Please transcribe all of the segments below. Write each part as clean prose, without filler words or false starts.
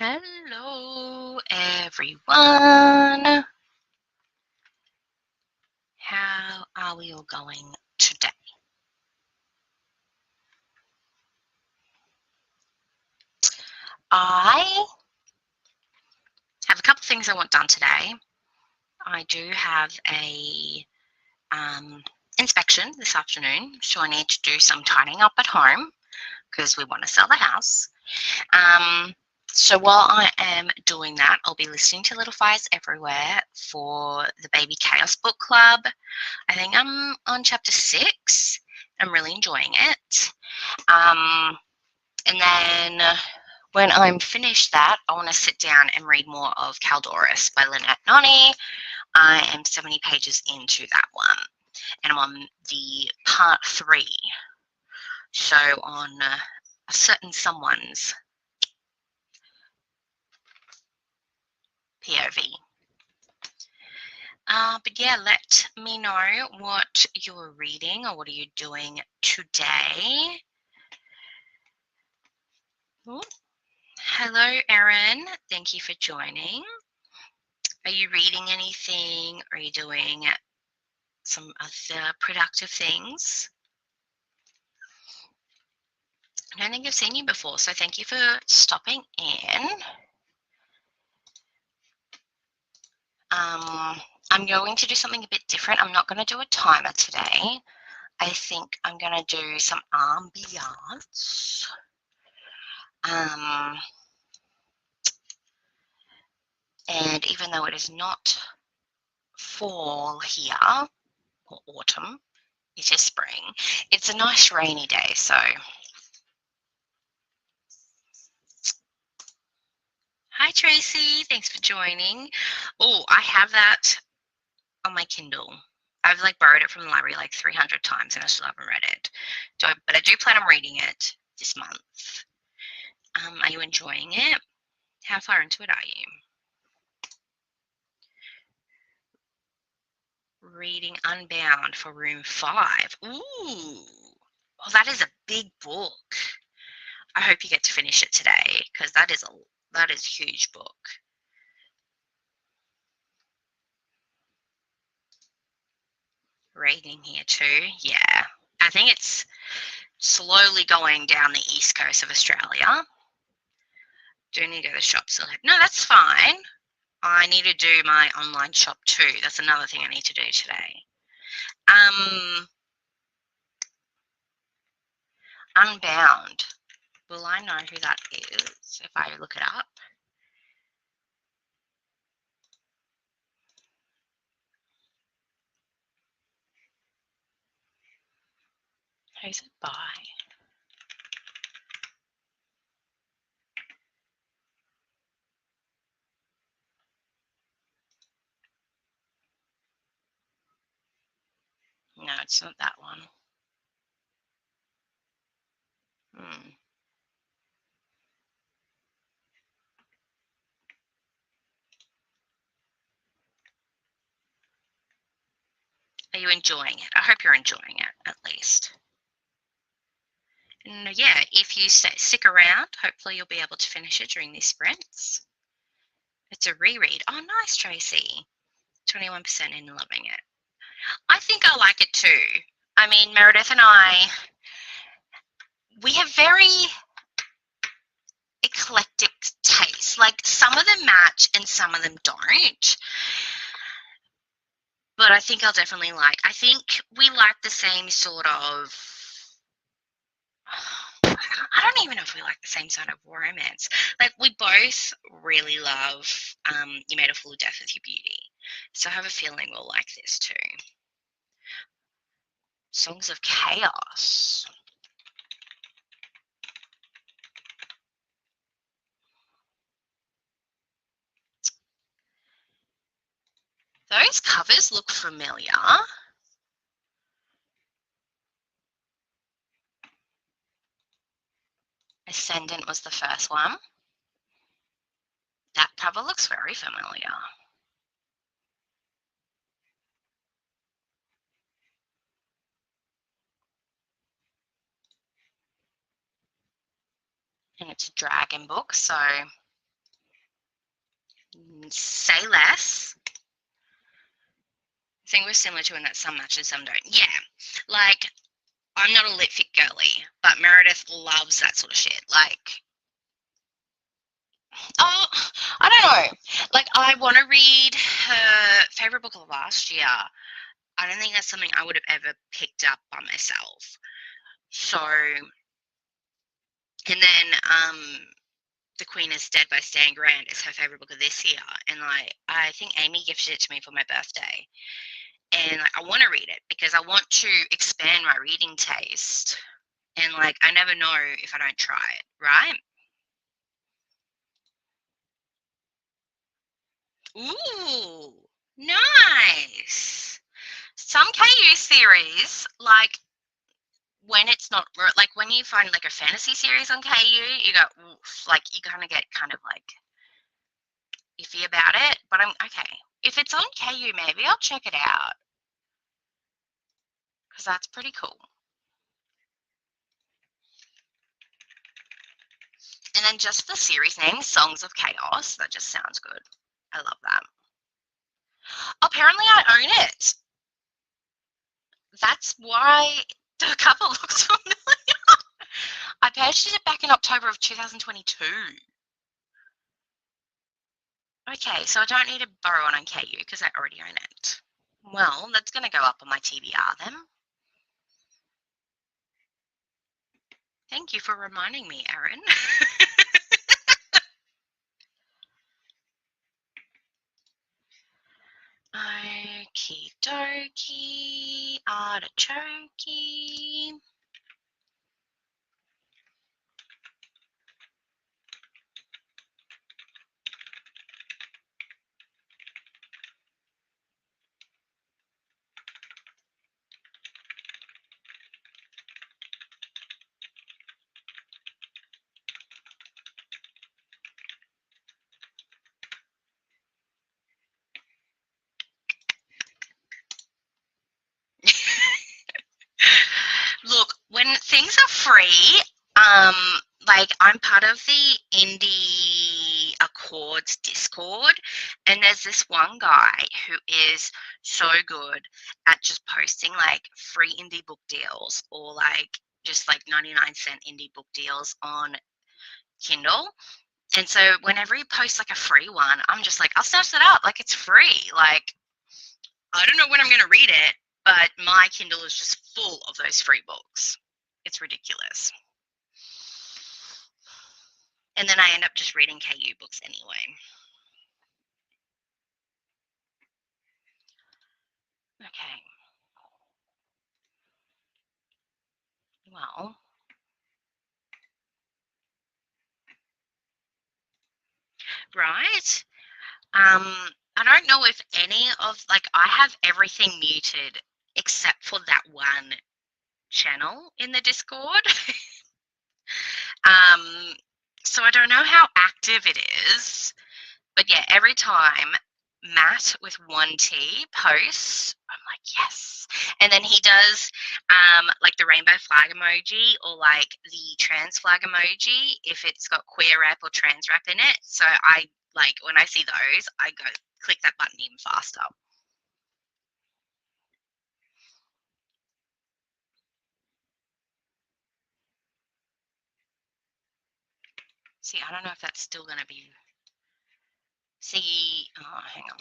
Hello, everyone. How are we all going today? I have a couple of things I want done today. I do have a inspection this afternoon, so I need to do some tidying up at home because we want to sell the house. So while I am doing that, I'll be listening to Little Fires Everywhere for the Baby Chaos Book Club. I think I'm on chapter 6. I'm really enjoying it. And then when I'm finished that, I want to sit down and read more of Caldoris by Lynette Noni. I am 70 pages into that one, and I'm on the part 3. So on a certain someone's POV. But yeah, let me know what you're reading or what are you doing today. Ooh. Hello, Erin. Thank you for joining. Are you reading anything? Are you doing some other productive things? I don't think I've seen you before, so thank you for stopping in. I'm going to do something a bit different. I'm not going to do a timer today. I think I'm going to do some ambiance. And even though it is not fall here, or autumn, it is spring, it's a nice rainy day, so. Hi, Tracy. Thanks for joining. Oh, I have that on my Kindle. I've borrowed it from the library 300 times and I still haven't read it. But I do plan on reading it this month. Are you enjoying it? How far into it are you? Reading Unbound for room 5. Ooh, well, that is a big book. I hope you get to finish it today because that is a huge book. Raining here too. Yeah, I think it's slowly going down the east coast of Australia. Do need to go to the shop still. No, that's fine. I need to do my online shop too. That's another thing I need to do today. Unbound. Will I know who that is if I look it up? Who's it by? No, it's not that one. Are you enjoying it? I hope you're enjoying it, at least. And yeah, if you stick around, hopefully you'll be able to finish it during these sprints. It's a reread. Oh, nice, Tracy. 21% in loving it. I think I like it too. I mean, Meredith and I, we have very eclectic tastes. Some of them match and some of them don't. But I think I'll definitely I think we like the same sort of, I don't even know if we like the same sort of romance. We both really love You Made a Fool of Death with Your Beauty. So I have a feeling we'll like this too. Songs of Chaos. Those covers look familiar. Ascendant was the first one. That cover looks very familiar. And it's a dragon book, so Say Less. I think we're similar to in that some match and some don't. Yeah, like I'm not a lit fic girly, but Meredith loves that sort of shit. Like, oh, I don't know. Like, I want to read her favorite book of last year. I don't think that's something I would have ever picked up by myself. So, and then The Queen is Dead by Stan Grant is her favorite book of this year, and like I think Amy gifted it to me for my birthday, and like I want to read it because I want to expand my reading taste, and like I never know if I don't try it, right? Ooh, nice. Some KU series, like when it's not like when you find like a fantasy series on KU, you go oof, like you kind of get kind of like iffy about it. But I'm okay. If it's on KU, maybe I'll check it out because that's pretty cool. And then just the series name, Songs of Chaos. That just sounds good. I love that. Apparently, I own it. That's why the cover looks familiar. I purchased it back in October of 2022. Okay, so I don't need to borrow it on KU because I already own it. Well, that's going to go up on my TBR then. Thank you for reminding me, Erin. Okie dokie, artichoke. Look, when things are free, um, like I'm part of the Indie Accords Discord, and there's this one guy who is so good at just posting like free indie book deals or like just like 99-cent indie book deals on Kindle. And so whenever he posts like a free one, I'm just like, I'll snatch that up. Like it's free. Like I don't know when I'm going to read it, but my Kindle is just full of those free books. It's ridiculous. And then I end up just reading KU books anyway. Okay. Well, right. I don't know if any of like I have everything muted except for that one channel in the Discord. um, so I don't know how active it is. But yeah, every time Matt with one T posts, I'm like, yes. And then he does like the rainbow flag emoji or like the trans flag emoji if it's got queer rep or trans rep in it. So I like when I see those, I go click that button even faster. See, I don't know if that's still going to be. See, oh, hang on.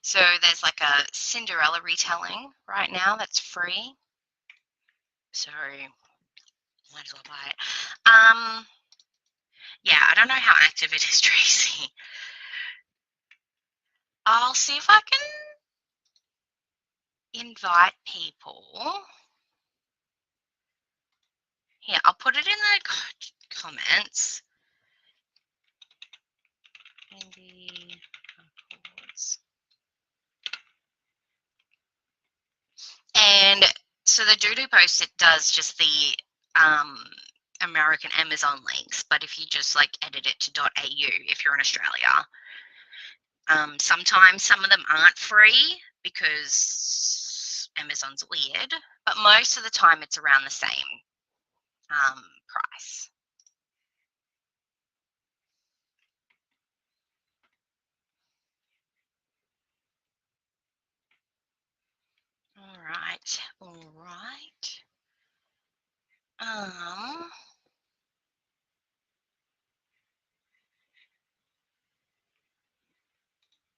So there's like a Cinderella retelling right now that's free. So might as well buy it. Yeah, I don't know how active it is, Tracy. I'll see if I can invite people. Here, I'll put it in the comments. Indie Accords. And so the Doodoo post, it does just the American Amazon links, but if you just like edit it to .au if you're in Australia, sometimes some of them aren't free because Amazon's weird, but most of the time it's around the same. price. All right.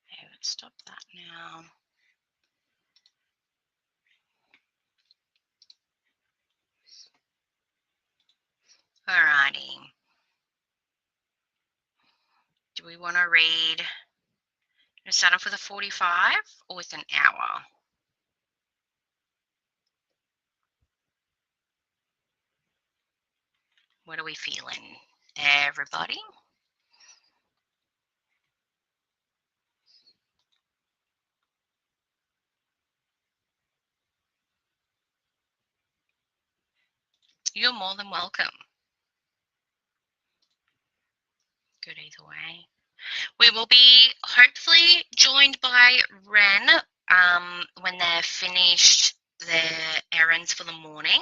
Okay, let's stop that now. Alrighty. Do we want to read? Start off with a 45 or with an hour? What are we feeling, everybody? You're more than welcome. Good either way. We will be hopefully joined by Ren when they're finished their errands for the morning.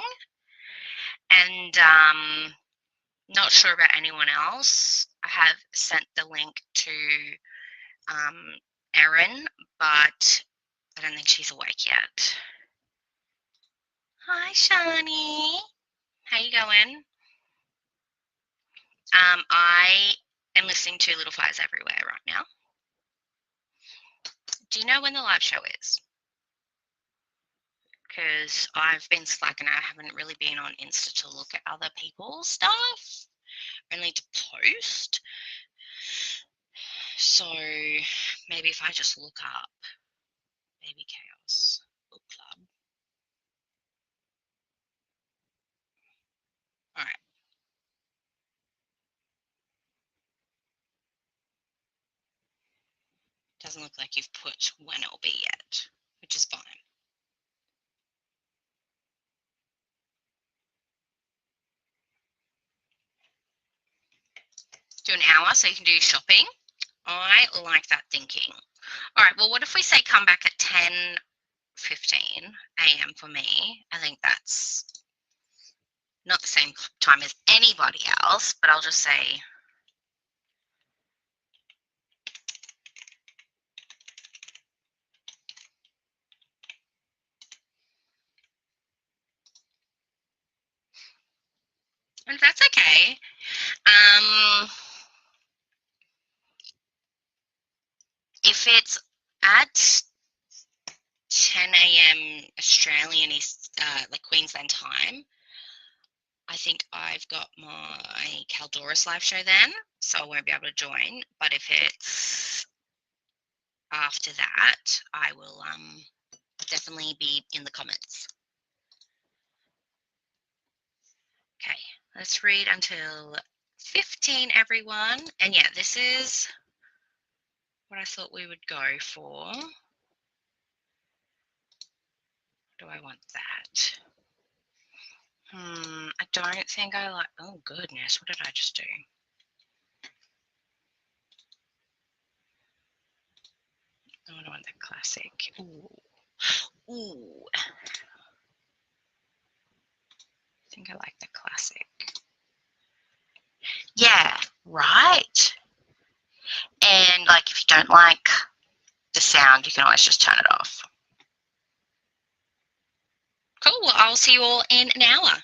And not sure about anyone else. I have sent the link to Erin, but I don't think she's awake yet. Hi, Shani. How you going? I am listening to Little Fires Everywhere right now. Do you know when the live show is? Because I've been slacking. I haven't really been on Insta to look at other people's stuff, only to post. So maybe if I just look up Baby Chaos Book Club. All right. Doesn't look like you've put when it'll be yet, which is fine. Do an hour so you can do your shopping. I like that thinking. All right, well, what if we say come back at 10:15 a.m. for me? I think that's not the same time as anybody else, but I'll just say and that's okay. If it's at 10 a.m. Australian like Queensland time, I think I've got my Caldorus live show then, so I won't be able to join. But if it's after that, I will definitely be in the comments. Okay, let's read until 15, everyone. And yeah, this is what I thought we would go for. Do I want that? I don't think I like, oh goodness, what did I just do? Oh, I want the classic. Ooh. I think I like the classic. Yeah, right. And like if you don't like the sound, you can always just turn it off. Cool, well, I'll see you all in an hour.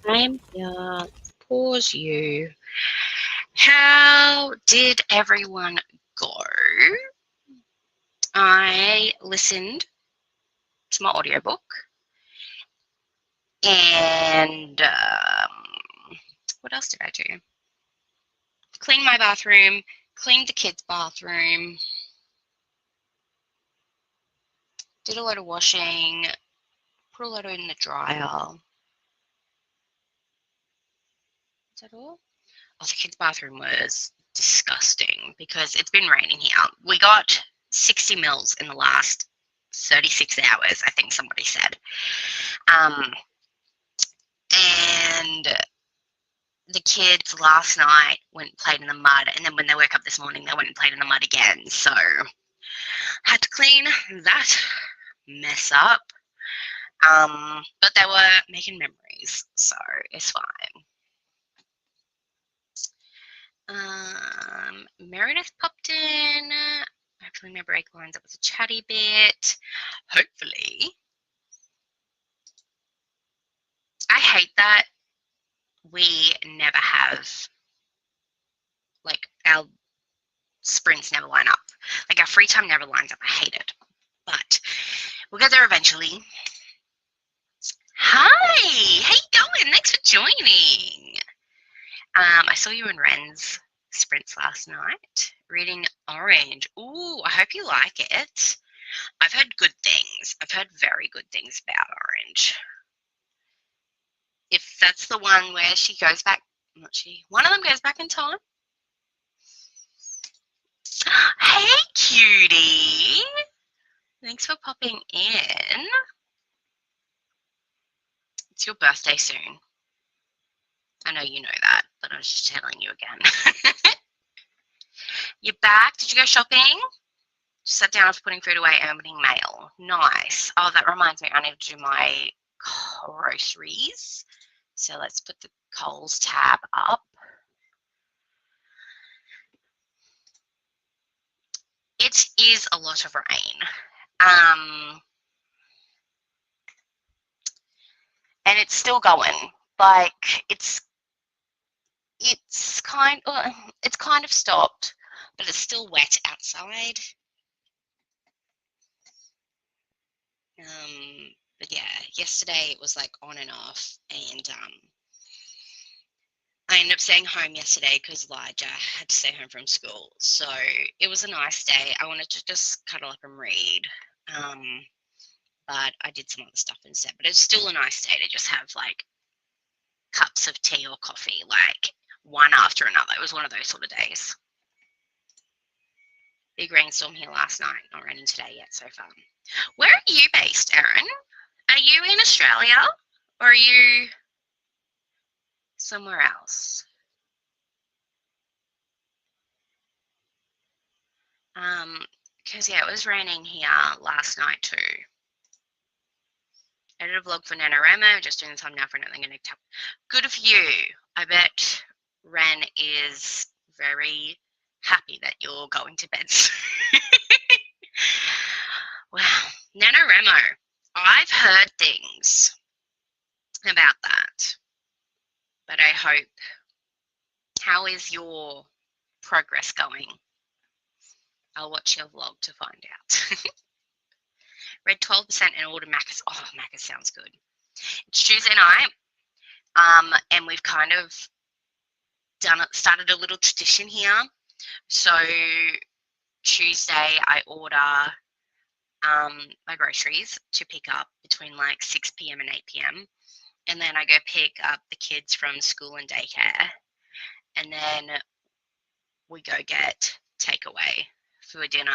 I'm here. Let's pause you. How did everyone go? I listened to my audiobook and what else did I do? Cleaned my bathroom, cleaned the kids' bathroom, did a lot of washing, put a lot in the dryer. Is that all? Oh, the kids' bathroom was disgusting because it's been raining here. We got 60 mils in the last 36 hours, I think somebody said. And the kids last night went and played in the mud, and then when they woke up this morning, they went and played in the mud again. So had to clean that mess up. But they were making memories, so it's fine. Meredith popped in. Hopefully my break lines up with a chatty bit. Hopefully. I hate that we never have, like, our sprints never line up. Like, our free time never lines up. I hate it. But we'll get there eventually. Hi! How you going? Thanks for joining. I saw you in Ren's sprints last night, reading Orange. Ooh, I hope you like it. I've heard good things. I've heard very good things about Orange. If that's the one where she goes back, not she, one of them goes back in time. Hey, cutie. Thanks for popping in. It's your birthday soon. I know you know that, but I was just telling you again. You're back? Did you go shopping? Just sat down after putting food away and opening mail. Nice. Oh, that reminds me, I need to do my groceries. So let's put the Coles tab up. It is a lot of rain. And it's still going. Like, it's kind of stopped, but it's still wet outside. But yeah, yesterday it was like on and off, and I ended up staying home yesterday because Elijah had to stay home from school. So it was a nice day. I wanted to just cuddle up and read, but I did some other stuff instead. But it's still a nice day to just have like cups of tea or coffee, like one after another. It was one of those sort of days. Big rainstorm here last night. Not raining today yet so far. Where are you based, Erin? Are you in Australia or are you somewhere else? Because yeah, it was raining here last night too. I did a vlog for NaNoWriMo, just doing the time now for another connect up. Good of you. I bet Ren is very happy that you're going to bed soon. Wow, NaNoWriMo. I've heard things about that, but I hope. How is your progress going? I'll watch your vlog to find out. Read 12% and ordered Macca's. Oh, Macca's sounds good. It's Tuesday night, and we've kind of started a little tradition here. So Tuesday I order my groceries to pick up between like 6 p.m. and 8 p.m. And then I go pick up the kids from school and daycare. And then we go get takeaway for dinner.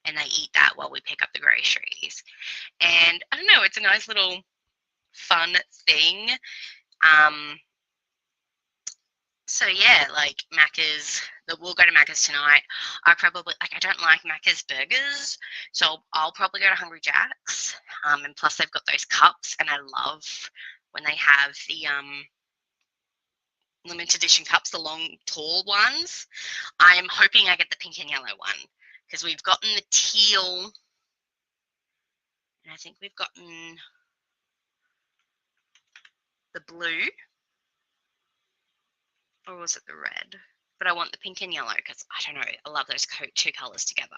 And they eat that while we pick up the groceries. And I don't know, it's a nice little fun thing. So yeah, like Macca's, we'll go to Macca's tonight. I don't like Macca's burgers, so I'll probably go to Hungry Jack's. And plus they've got those cups, and I love when they have the limited edition cups, the long, tall ones. I am hoping I get the pink and yellow one because we've gotten the teal, and I think we've gotten the blue. Or was it the red? But I want the pink and yellow because, I don't know, I love those two colours together.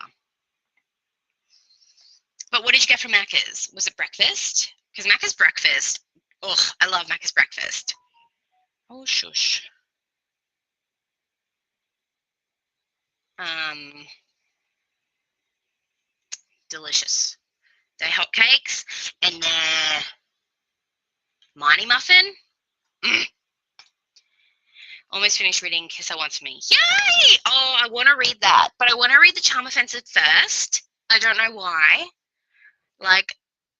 But what did you get from Macca's? Was it breakfast? Because Macca's breakfast, oh, I love Macca's breakfast. Oh, shush. Delicious. They're hotcakes and they're Miney muffin. Almost finished reading Kiss I Want to Me. Yay! Oh, I want to read that, but I want to read The Charm Offensive first. I don't know why. Like,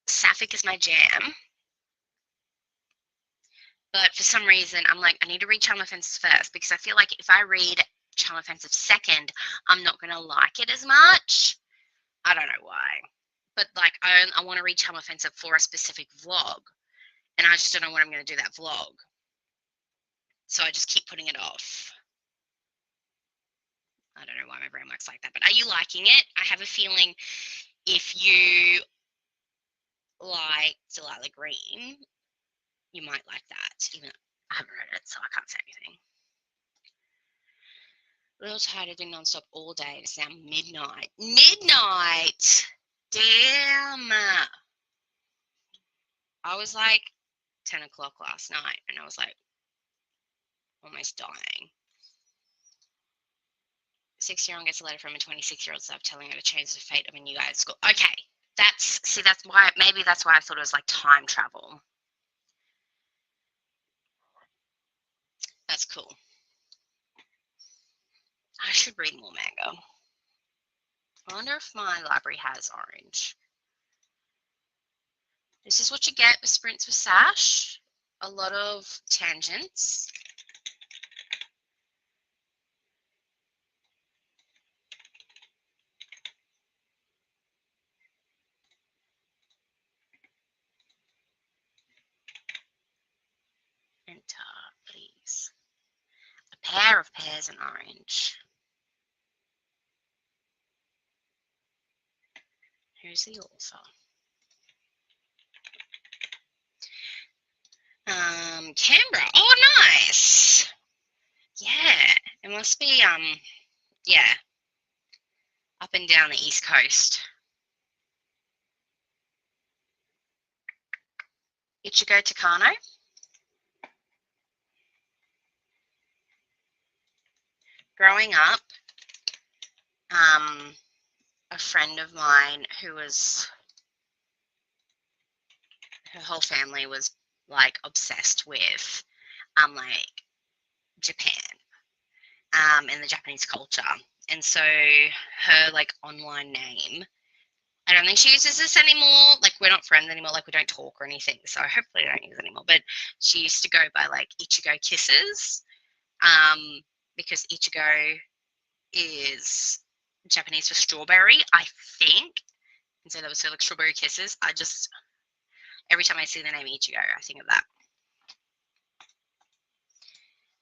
Sapphic is my jam. But for some reason, I'm like, I need to read Charm Offensive first because I feel like if I read Charm Offensive second, I'm not going to like it as much. I don't know why. But, like, I want to read Charm Offensive for a specific vlog. And I just don't know when I'm going to do that vlog. So I just keep putting it off. I don't know why my brain works like that. But are you liking it? I have a feeling if you like Delilah Green, you might like that. Even though I haven't read it, so I can't say anything. A little tired of doing nonstop all day. It's now midnight. Midnight! Damn! I was like 10 o'clock last night, and I was like almost dying. 6-year-old gets a letter from a 26-year-old self telling her to change the fate of a new guy at school. Okay, that's why, maybe that's why I thought it was like time travel. That's cool. I should read more manga. I wonder if my library has orange. This is what you get with Sprints with Sash. A lot of tangents. Enter, please. A pair of pears and orange. Who's the author? Canberra. Oh, nice. Yeah, it must be, yeah, up and down the East Coast. Ichigo Takano. Growing up, a friend of mine who was, her whole family was like obsessed with, like Japan, and the Japanese culture. And so her like online name, I don't think she uses this anymore. Like, we're not friends anymore. Like, we don't talk or anything. So hopefully I don't use it anymore. But she used to go by like Ichigo Kisses, because Ichigo is Japanese for strawberry, I think. And so that was her like strawberry kisses. I just, every time I see the name Ichigo, I think of that.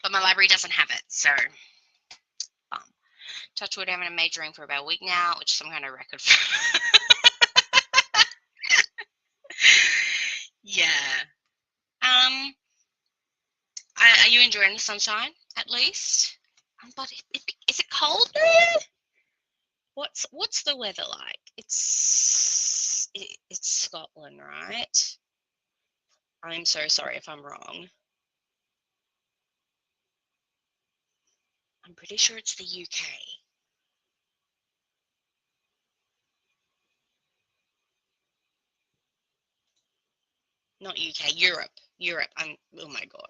But my library doesn't have it, so touch wood, I haven't majoring for about a week now, which is some kind of record for yeah. Are you enjoying the sunshine at least? But is it cold there? What's the weather like? It's Scotland, right? I'm so sorry if I'm wrong. I'm pretty sure it's the UK. Not UK, Europe. Oh my God.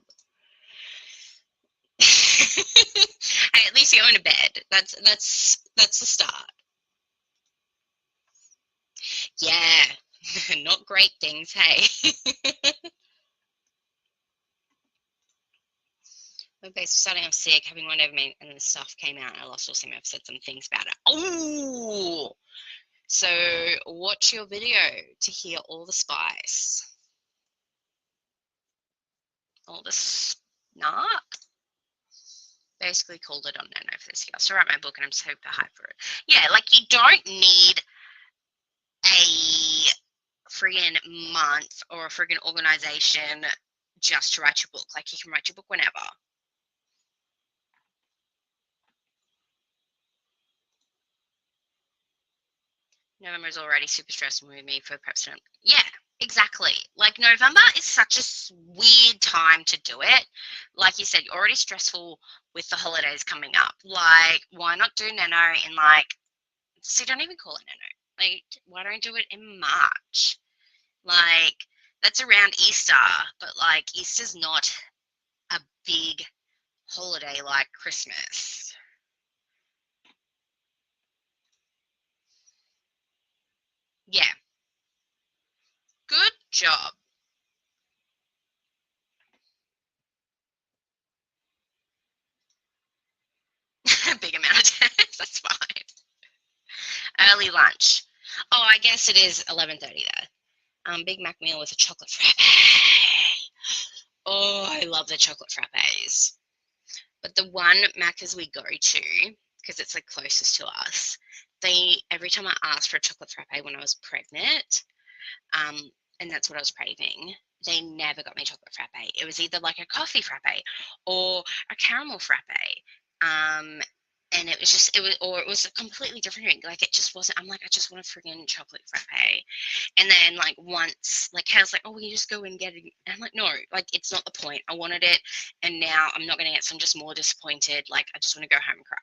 Hey, at least you own a bed. That's the start. Yeah, not great things, hey. My base was starting off sick, having one over me, and the stuff came out. I lost all steam. I've said some things about it. Oh, so watch your video to hear all the spice. All the snark. Basically called it on no for this year. So I wrote my book and I'm super hyped for it. Yeah, like you don't need a friggin' month or a friggin' organization just to write your book. Like you can write your book whenever. November is already super stressful with me for prep student. Yeah, exactly. Like November is such a weird time to do it. Like you said, you're already stressful with the holidays coming up. Like, why not do Nano in like, see, don't even call it Nano. Like, why don't do it in March? Like, that's around Easter, but like Easter's not a big holiday like Christmas. Yeah. Good job. Big amount of time. That's fine. Early lunch. Oh, I guess it is 11:30 there. Big Mac meal with a chocolate frappe. Oh, I love the chocolate frappes. But the one Macca's we go to, because it's like closest to us, every time I asked for a chocolate frappe when I was pregnant, and that's what I was craving, they never got me chocolate frappe. It was either like a coffee frappe or a caramel frappe. And it was a completely different drink. Like, it just wasn't, I'm like, I just want a friggin' chocolate frappe. And then, like, once, like, Kayle's like, oh, we just go and get it. And I'm like, no, like, it's not the point. I wanted it, and now I'm not going to get it, so I'm just more disappointed. Like, I just want to go home and cry.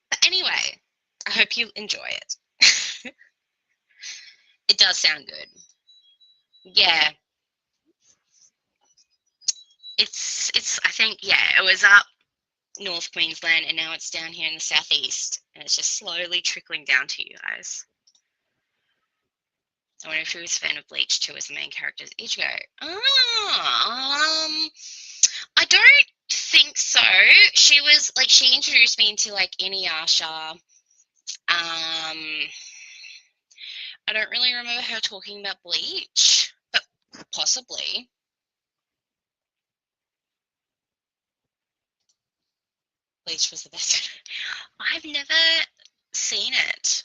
But anyway, I hope you enjoy it. It does sound good. Yeah. It's I think, yeah, it was up North Queensland, and now it's down here in the southeast, and it's just slowly trickling down to you guys. I wonder if she was a fan of Bleach too, as the main character's Ichigo. I don't think so. She was like, she introduced me into like Inuyasha. I don't really remember her talking about Bleach, but possibly. Bleach was the best. I've never seen it.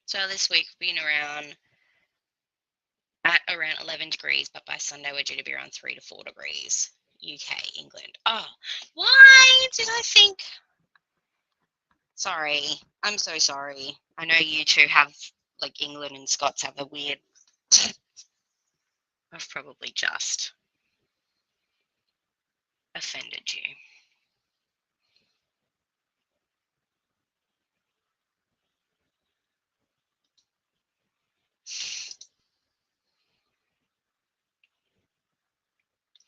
So this week we've been at around 11 degrees, but by Sunday we're due to be around 3 to 4 degrees. UK, England. Oh, why did I think? Sorry, I'm so sorry. I know you two have, like, England and Scots have a weird. I've probably just offended you.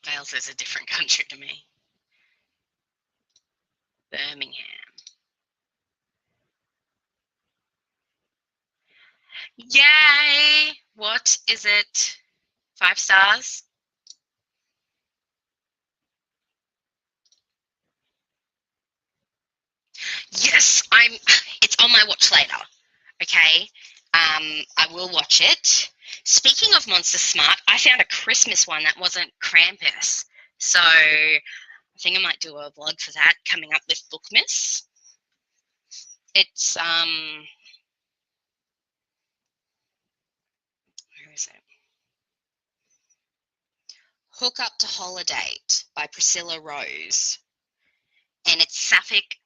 Wales is a different country to me. Birmingham. Yay! What is it? 5 stars? Yes, it's on my watch later. Okay. I will watch it. Speaking of Monster Smart, I found a Christmas one that wasn't Krampus. So I think I might do a vlog for that coming up with Bookmas. It's where is it? Hook Up to Holiday by Priscilla Rose. And it's Sapphic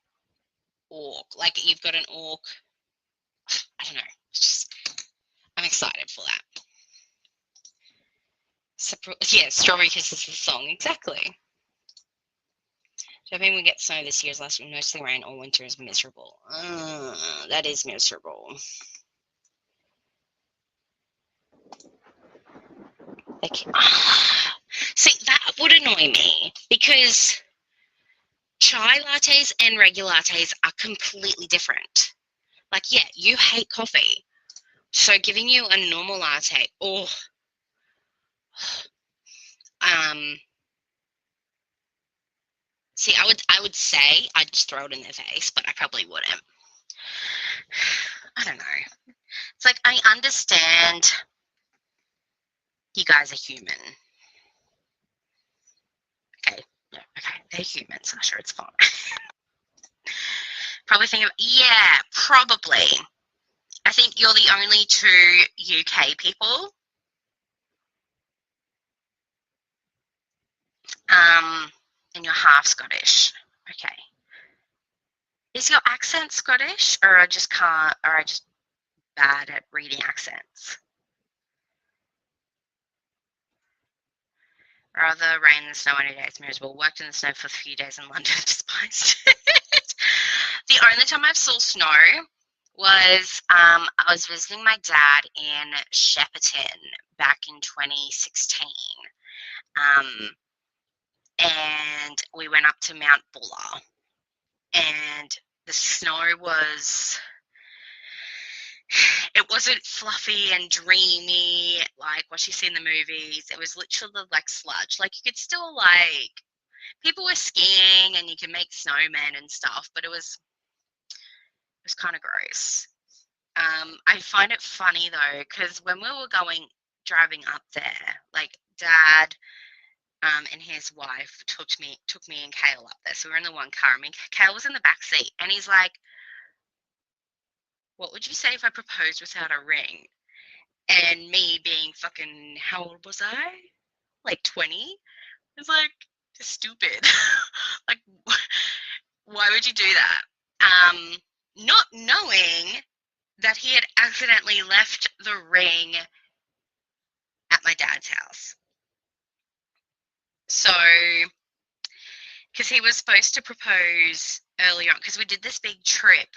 orc. Like, you've got an orc. I don't know. I'm excited for that. Yeah, Strawberry Kisses the song. Exactly. Hoping we get snow this year. Last week, mostly rain. All winter is miserable. That is miserable. See, that would annoy me, because chai lattes and regular lattes are completely different. Like, yeah, you hate coffee, so giving you a normal latte, see, I would say I'd just throw it in their face, but I probably wouldn't. I don't know. It's like, I understand you guys are human. Okay, no, okay, they're human, Sasha, it's fine. Probably think of, yeah, probably. I think you're the only 2 UK people. And you're half Scottish. Okay. Is your accent Scottish, or I just can't, or I just bad at reading accents? Rather rain than snow any day. It's miserable. Worked in the snow for a few days in London. Despised it. The only time I saw snow was I was visiting my dad in Shepparton back in 2016. And we went up to Mount Buller, and the snow was, it wasn't fluffy and dreamy like what you see in the movies. It was literally like sludge. Like, you could still, like, people were skiing and you could make snowmen and stuff, but it was kind of gross. I find it funny though, because when we were driving up there, like, Dad and his wife took me and Kale up there. So we were in the one car. I mean, Kale was in the back seat, and he's like, "What would you say if I proposed without a ring?" And me being fucking, how old was I? Like 20? It's like, stupid. Like, why would you do that? Not knowing that he had accidentally left the ring at my dad's house. So, because he was supposed to propose earlier on, because we did this big trip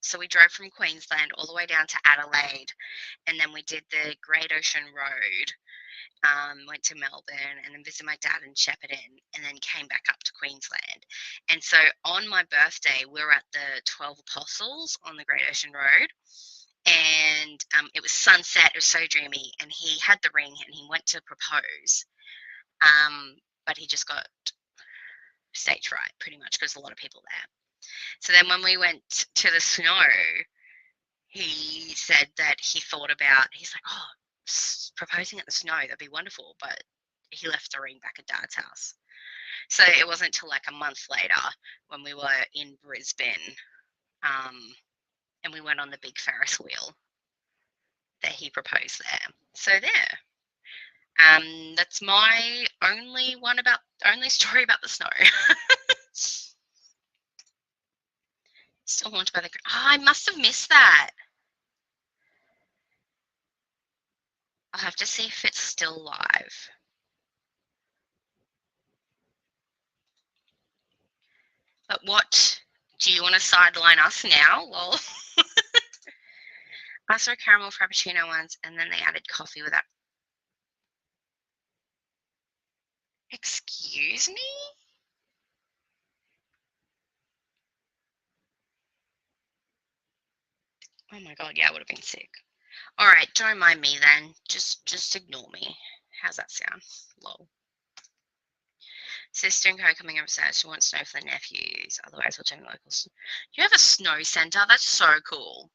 so we drove from Queensland all the way down to Adelaide, and then we did the Great Ocean Road, went to Melbourne, and then visited my dad in Shepparton, and then came back up to Queensland. And so on my birthday, we were at the 12 Apostles on the Great Ocean Road, and it was sunset. It was so dreamy, and he had the ring, and he went to propose, but he just got stage fright pretty much because a lot of people there. So then when we went to the snow, he said that he's like, oh, proposing at the snow, that'd be wonderful, but he left the ring back at Dad's house. So it wasn't until like a month later when we were in Brisbane, and we went on the big Ferris wheel, that he proposed there. So there. That's my only story about the snow. Still haunted by the. Oh, I must have missed that. I'll have to see if it's still live. But what do you want to sideline us now? Well, I saw caramel frappuccino once, and then they added coffee with that. Excuse me? Oh my god, yeah, I would have been sick. All right, don't mind me then. Just ignore me. How's that sound? Lol. Sister and co coming upstairs. She wants snow for the nephews. Otherwise, we'll check the locals. You have a snow centre? That's so cool.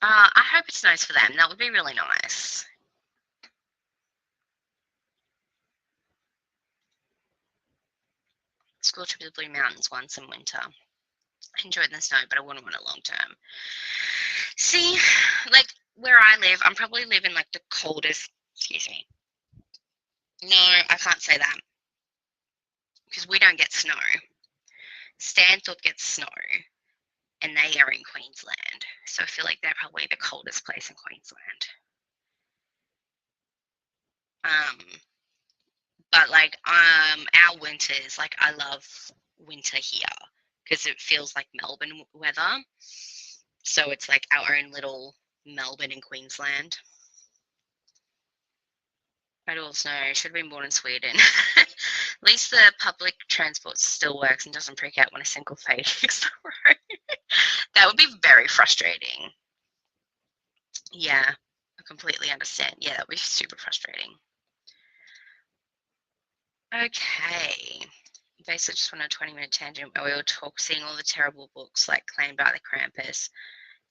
I hope it's nice for them. That would be really nice. School trip to the Blue Mountains once in winter. I enjoyed the snow, but I wouldn't want it long term. See, like where I live, I'm probably living like the coldest. Excuse me. No, I can't say that because we don't get snow. Stanthorpe gets snow, and they are in Queensland, so I feel like they're probably the coldest place in Queensland. But like our winters, like I love winter here because it feels like Melbourne weather. So it's like our own little Melbourne in Queensland. I'd also know, should have been born in Sweden. At least the public transport still works and doesn't freak out when a single fade hits the road. That would be very frustrating. Yeah, I completely understand. Yeah, that would be super frustrating. Okay. Basically, just went on a 20-minute tangent where we were seeing all the terrible books like Claimed by the Krampus,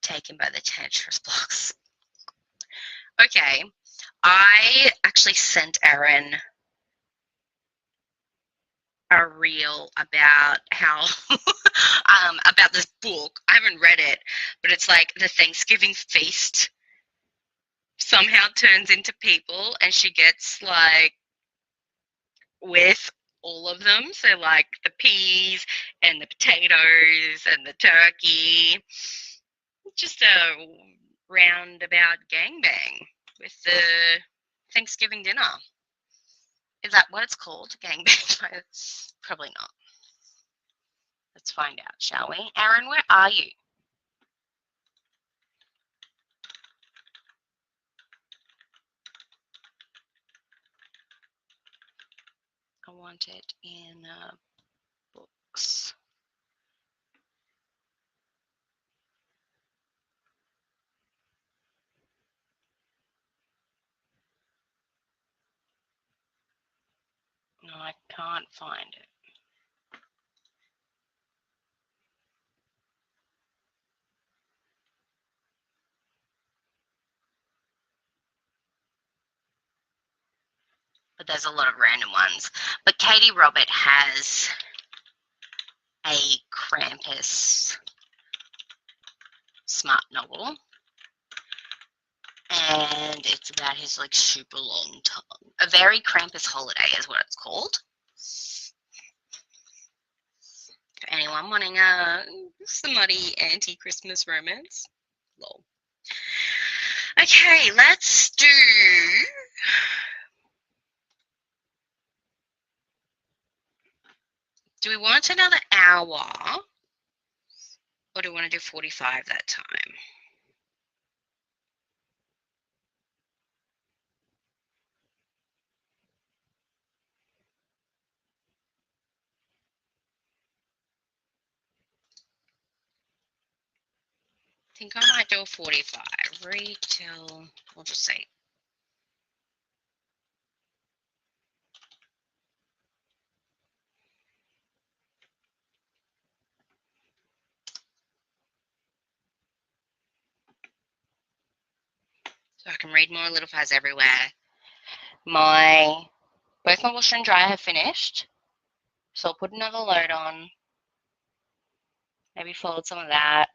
Taken by the Tantress blocks. Okay. I actually sent Erin a reel about how about this book. I haven't read it, but it's like the Thanksgiving feast somehow turns into people, and she gets like with all of them. So like the peas and the potatoes and the turkey. Just a roundabout gangbang with the Thanksgiving dinner. Is that what it's called? Gangbang? Probably not. Let's find out, shall we? Aaron, where are you? I want it in books. No, I can't find it. But there's a lot of random ones. But Katie Robert has a Krampus smart novel. And it's about his like super long tongue. A Very Krampus Holiday is what it's called. For anyone wanting a smutty anti-Christmas romance. Lol. Okay, let's do... Do we want another hour? Or do we want to do 45 that time? I think I might do a 45. Read till, we'll just say. So I can read more Little Fires Everywhere. Both my washer and dryer have finished. So I'll put another load on. Maybe fold some of that.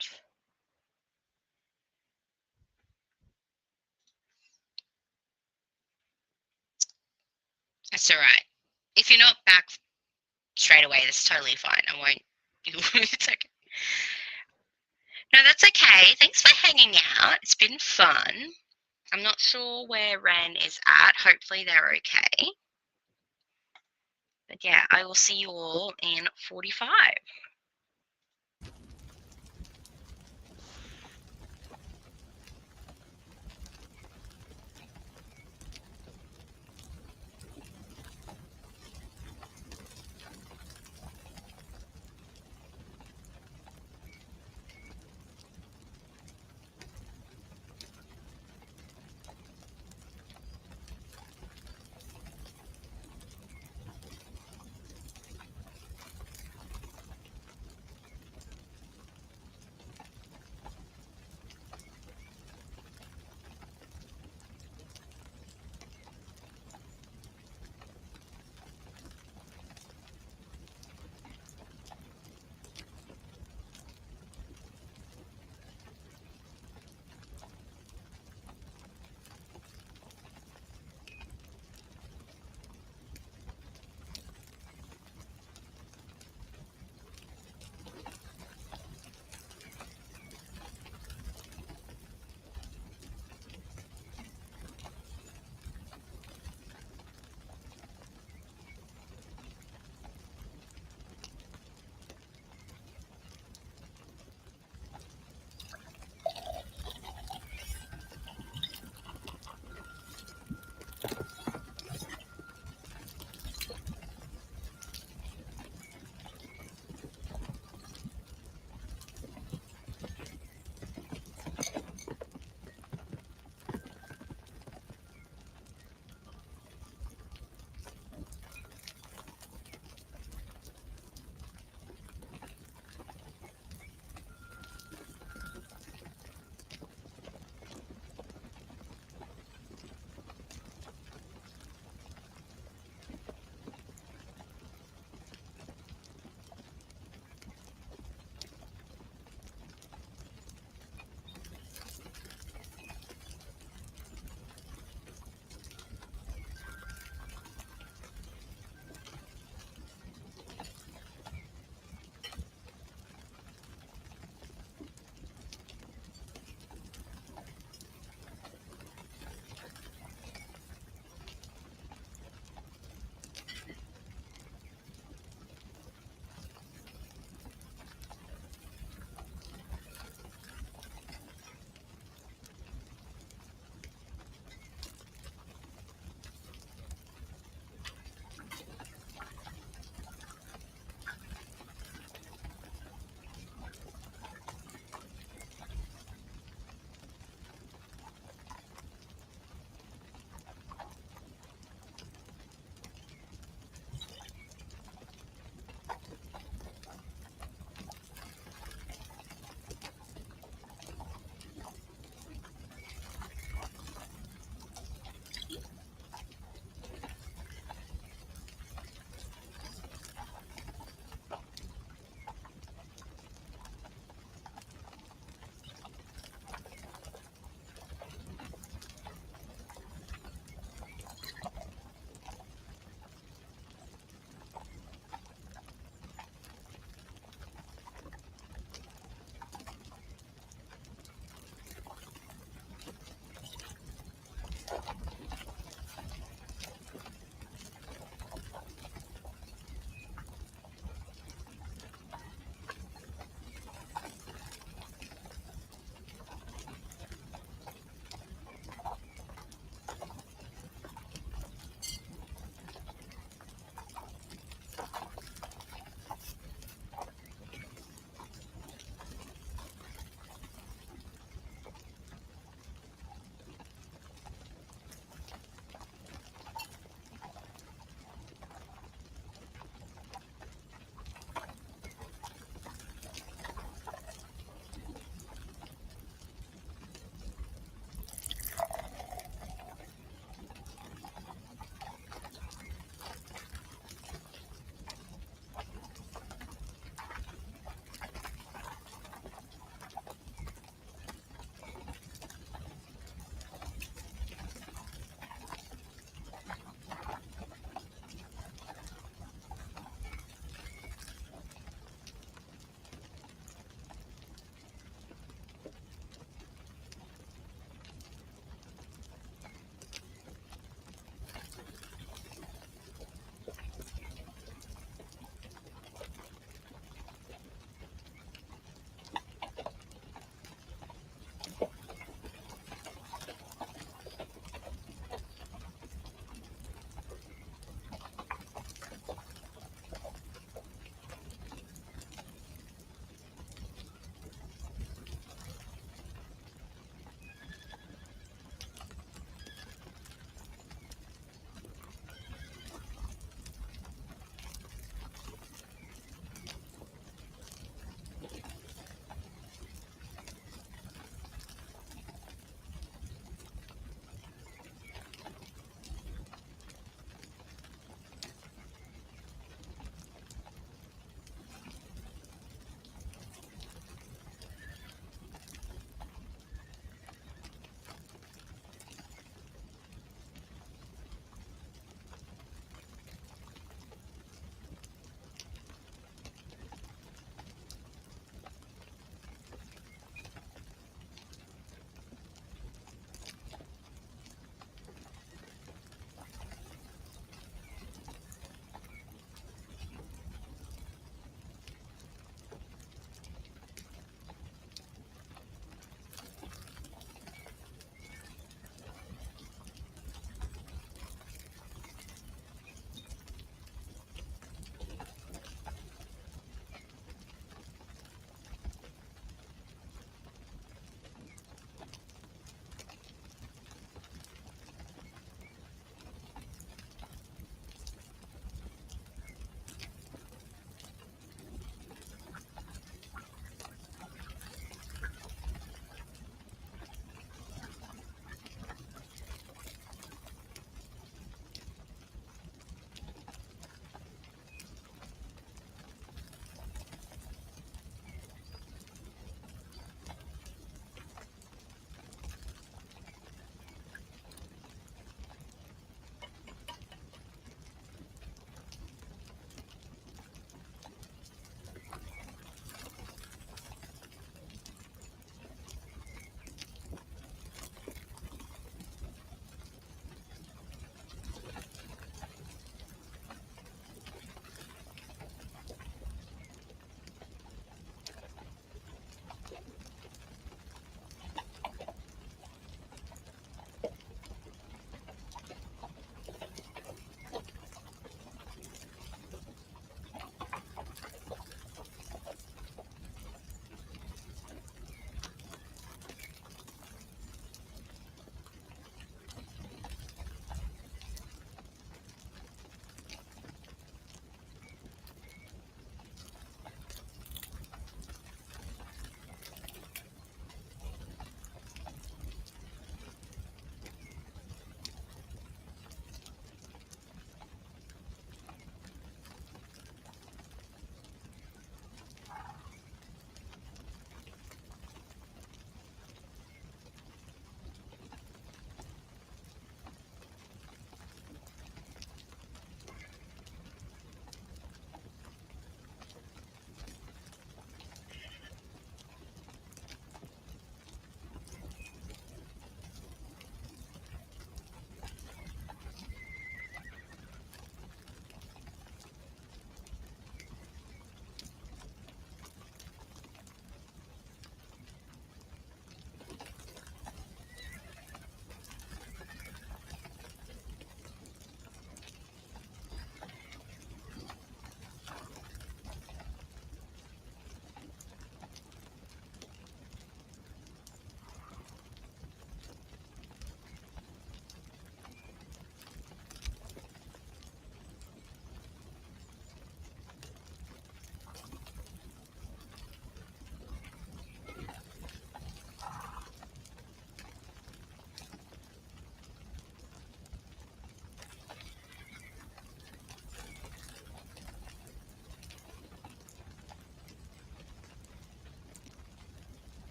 That's all right. If you're not back straight away, that's totally fine. I won't. It's okay. No, that's okay. Thanks for hanging out. It's been fun. I'm not sure where Ren is at. Hopefully they're okay. But yeah, I will see you all in 45.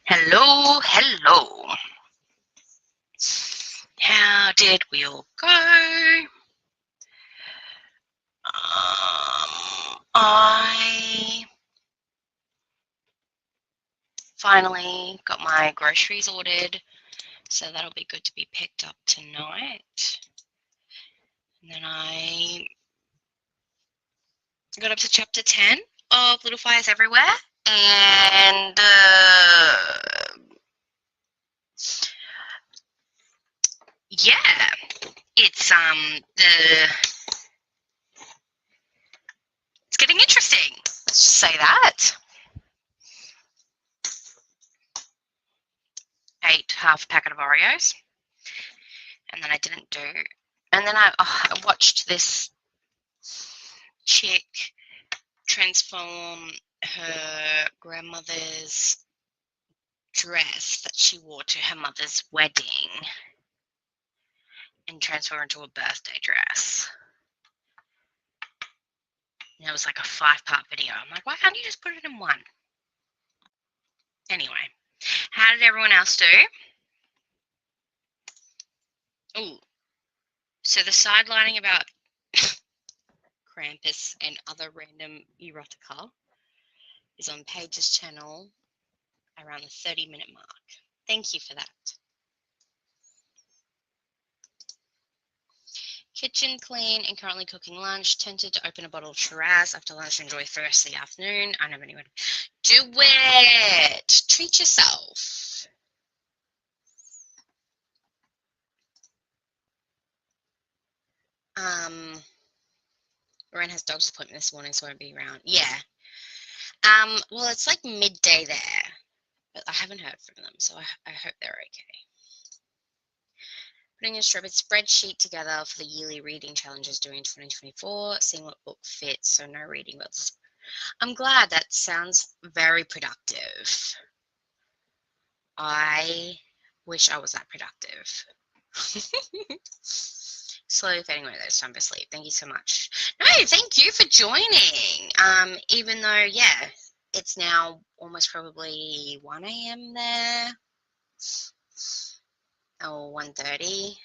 Hello, hello. How did we all go? I finally got my groceries ordered, so that'll be good to be picked up tonight. And then I got up to chapter 10 of Little Fires Everywhere, and yeah, it's it's getting interesting. Let's just say that. Ate half a packet of Oreos, and then I didn't do. And then I watched this chick transform her grandmother's dress that she wore to her mother's wedding and transform into a birthday dress. And it was like a 5-part video. I'm like, why can't you just put it in one? Anyway, how did everyone else do? Ooh, so the sidelining about Krampus and other random erotica is on Paige's channel around the 30-minute mark. Thank you for that. Kitchen clean and currently cooking lunch. Tempted to open a bottle of Shiraz after lunch and enjoy the rest of the afternoon. I never knew it. Do it! Treat yourself. Ren has doctor's appointment this morning, so I won't be around. Yeah. Well, it's like midday there, but I haven't heard from them, so I hope they're okay. Putting a spreadsheet together for the yearly reading challenges during 2024, seeing what book fits, so no reading books. I'm glad. That sounds very productive. I wish I was that productive. Slowly fading away, those time for sleep. Thank you so much. No, thank you for joining. Even though, yeah, it's now almost probably 1 a.m. there. Or 1:30.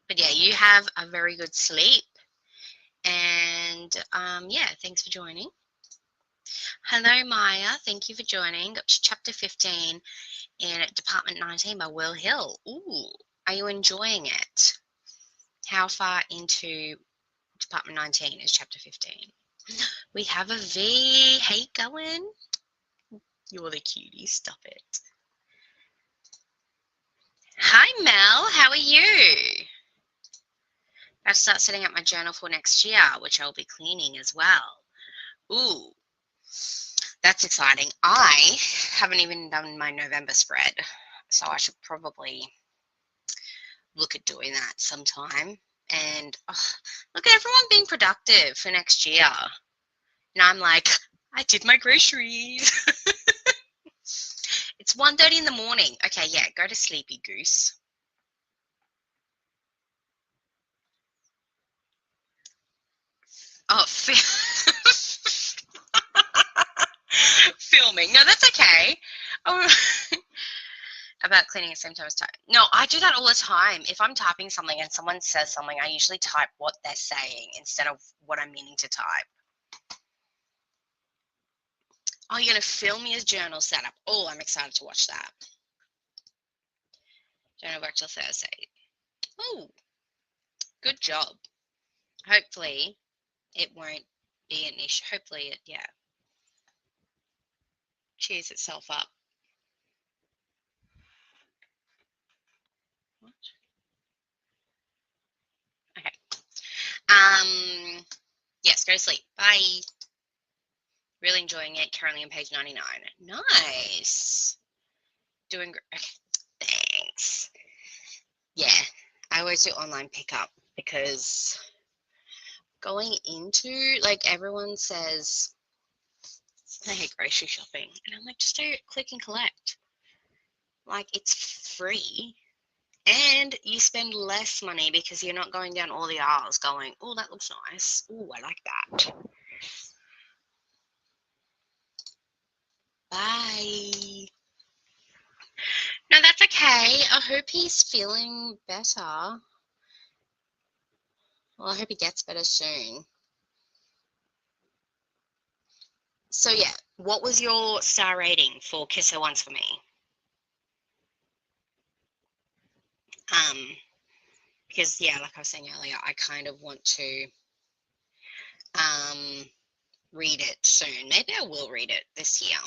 But yeah, you have a very good sleep. And yeah, thanks for joining. Hello, Maya. Thank you for joining. Got to chapter 15 in Department 19 by Will Hill. Ooh, are you enjoying it? How far into Department 19 is chapter 15? We have a V. Hey, going? You're the cutie. Stop it. Hi, Mel. How are you? I'll start setting up my journal for next year, which I'll be cleaning as well. Ooh, that's exciting. I haven't even done my November spread, so I should probably look at doing that sometime. And look at everyone being productive for next year. And I'm like, I did my groceries. It's 1:30 in the morning. Okay, yeah, go to sleepy goose. Oh, filming. No, that's okay. Oh, about cleaning at the same time as typing. No, I do that all the time. If I'm typing something and someone says something, I usually type what they're saying instead of what I'm meaning to type. Oh, you're going to film your journal setup. Oh, I'm excited to watch that. Journal work till Thursday. Oh, good job. Hopefully, it won't be an issue. Hopefully, it, yeah, cheers itself up. What? Okay. Yes, go to sleep. Bye. Really enjoying it. Currently on page 99. Nice. Doing great. Okay. Thanks. Yeah, I always do online pickup because going into, like, everyone says, I hate grocery shopping. And I'm like, just do click and collect. Like, it's free. And you spend less money because you're not going down all the aisles going, oh, that looks nice. Oh, I like that. Bye. Bye. No, that's okay. I hope he's feeling better. Well, I hope he gets better soon. So yeah, what was your star rating for Kiss Her Once for Me? Because yeah, like I was saying earlier, I kind of want to read it soon. Maybe I will read it this year.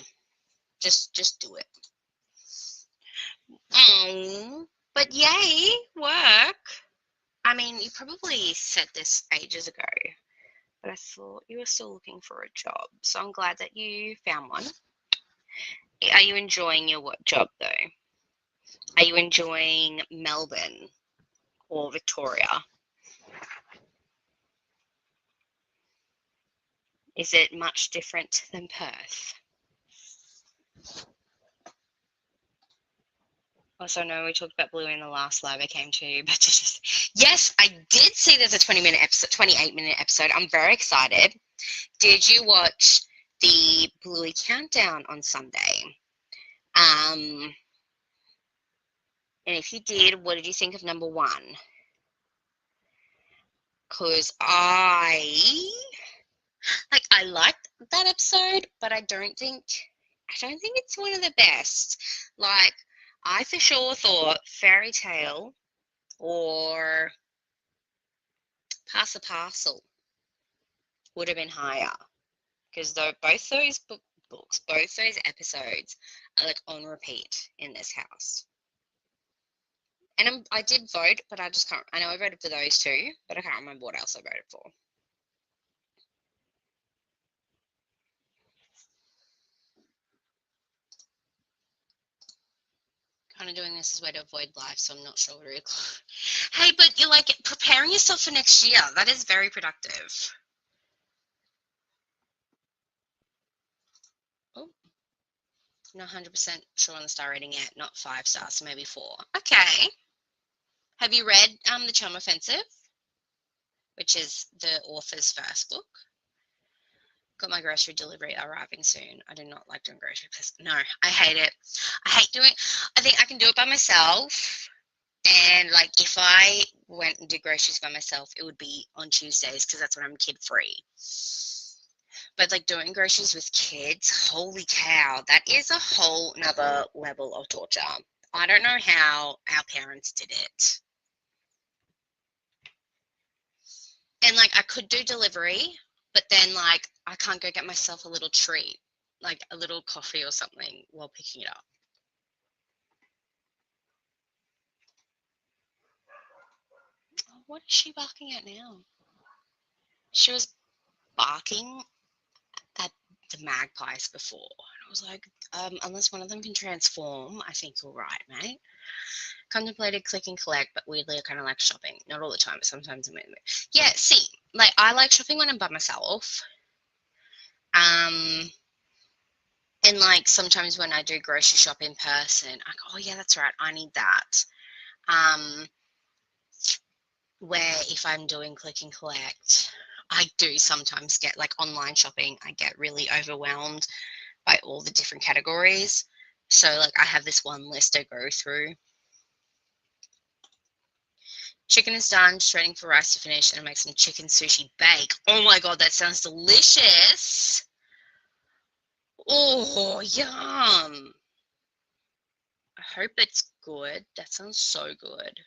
Just do it. But yay, work. I mean, you probably said this ages ago, but I thought you were still looking for a job. So I'm glad that you found one. Are you enjoying your work job though? Are you enjoying Melbourne or Victoria? Is it much different than Perth? Also, no, we talked about Blue in the last live I came to, but yes, I did see there's a 20-minute episode, 28-minute episode. I'm very excited. Did you watch the Bluey Countdown on Sunday? And if you did, what did you think of number one? Because I liked that episode, but I don't think it's one of the best. Like, I for sure thought Fairy Tale or Pass the Parcel would have been higher, because both those books, both those episodes are like on repeat in this house. And I did vote, but I just can't. I know I voted for those two, but I can't remember what else I voted for. Kind of doing this as a way to avoid life, so I'm not sure where you're. Hey, but you're like preparing yourself for next year. That is very productive. Oh, not 100% sure on the star rating yet. Not 5 stars, so maybe 4. Okay. Have you read The Charm Offensive, which is the author's first book? Got my grocery delivery arriving soon. I do not like doing grocery. No, I hate it. I hate doing. I think I can do it by myself. And like if I went and did groceries by myself, it would be on Tuesdays because that's when I'm kid free. But like doing groceries with kids, holy cow, that is a whole nother level of torture. I don't know how our parents did it. And like I could do delivery, but then like I can't go get myself a little treat, like a little coffee or something while picking it up. What is she barking at now? She was barking at the magpies before. And I was like, unless one of them can transform, I think you're right, mate. Contemplated click and collect, but weirdly I kind of like shopping. Not all the time, but sometimes I'm in it. Yeah, see, like I like shopping when I'm by myself. And like sometimes when I do grocery shop in person, I go, oh yeah, that's right, I need that. Where if I'm doing click and collect, I do sometimes get like online shopping, I get really overwhelmed by all the different categories. So like I have this one list I go through. Chicken is done, just waiting for rice to finish, and I'll make some chicken sushi bake. Oh my god, that sounds delicious. Oh, yum. I hope it's good. That sounds so good.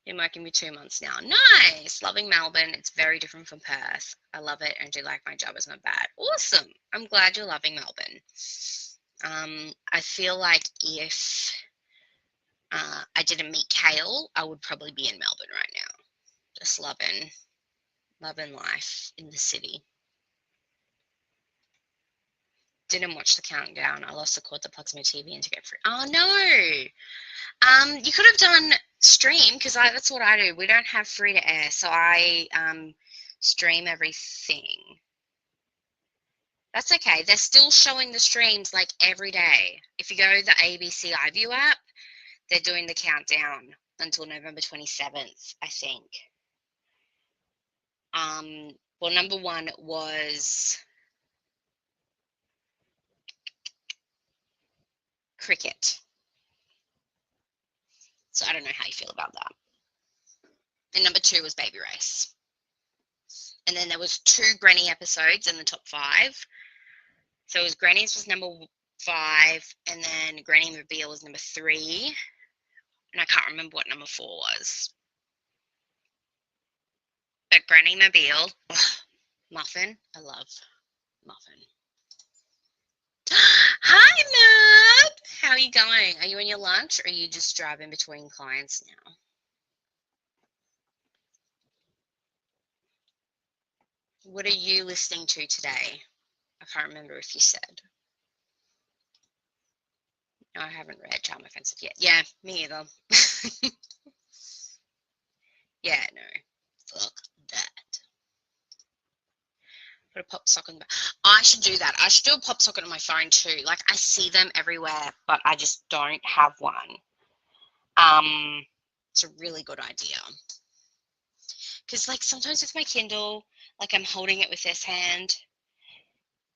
Been working me 2 months now. Nice. Loving Melbourne. It's very different from Perth. I love it and do like my job. It's not bad. Awesome. I'm glad you're loving Melbourne. I feel like if I didn't meet Kale, I would probably be in Melbourne right now. Just loving life in the city. Didn't watch the countdown. I lost the cord that plugs my TV in to get free. Oh no. You could have done stream, because that's what I do. We don't have free to air, so I stream everything. That's okay. They're still showing the streams like every day. If you go to the ABC iView app, they're doing the countdown until November 27th, I think. Well, number one was cricket. So I don't know how you feel about that. And number 2 was Baby Race. And then there was 2 Granny episodes in the top 5. So it was Granny's was number 5, and then Granny Mobile was number 3. And I can't remember what number 4 was. But Granny Mobile, Muffin, I love Muffin. Hi, Matt. How are you going? Are you on your lunch, or are you just driving between clients now? What are you listening to today? I can't remember if you said. No, I haven't read Charm Offensive yet. Yeah, me either. Yeah, no. Fuck that. Put a pop socket in the back. I should do that. I should do a pop socket on my phone too. Like, I see them everywhere, but I just don't have one. It's a really good idea. Because, like, sometimes with my Kindle, like, I'm holding it with this hand.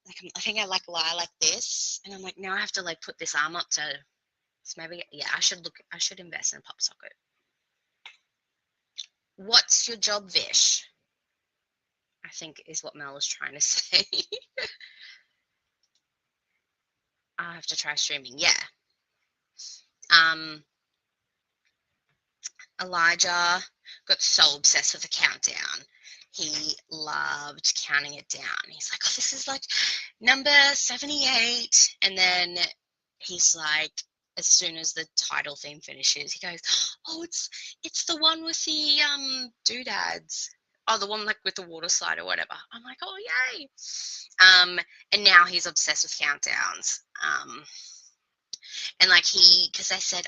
Like, I think I, like, lie like this. And I'm like, now I have to, like, put this arm up to... So maybe, yeah, I should invest in a pop socket. What's your job, Vish? I think is what Mel was trying to say. I'll have to try streaming. Yeah. Elijah got so obsessed with the countdown. He loved counting it down. He's like, oh, this is like number 78. And then he's like, as soon as the title theme finishes, he goes, oh, it's the one with the doodads. Oh, the one like with the water slide or whatever. I'm like, oh, yay. And now he's obsessed with countdowns. And like because I said,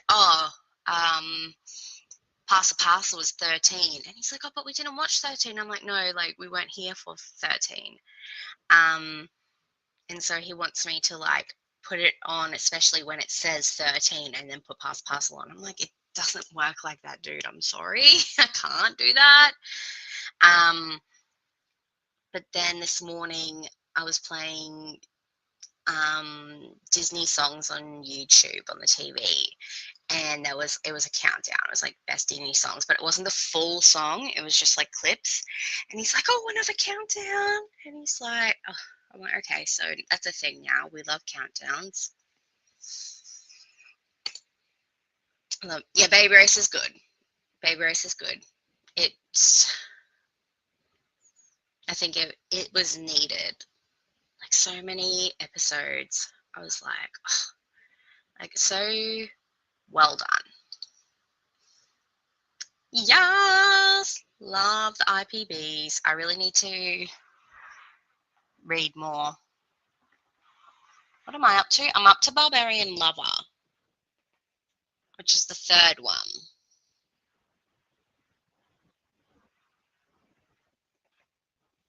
Pass a Parcel was 13. And he's like, oh, but we didn't watch 13. I'm like, no, like we weren't here for 13. And so he wants me to like put it on, especially when it says 13, and then put Pass a Parcel on. I'm like, it doesn't work like that, dude. I'm sorry. I can't do that. But then this morning I was playing Disney songs on YouTube on the TV, and it was a countdown. It was like best Disney songs, but it wasn't the full song. It was just like clips. And he's like, oh, another countdown. And he's like, oh. I'm like, okay, so that's a thing now. We love countdowns. Yeah, Baby Race is good. Baby Race is good. I think it was needed. Like so many episodes. I was like, oh, like so well done. Yes, love the IPBs. I really need to read more. What am I up to? I'm up to Barbarian Lover, which is the 3rd one.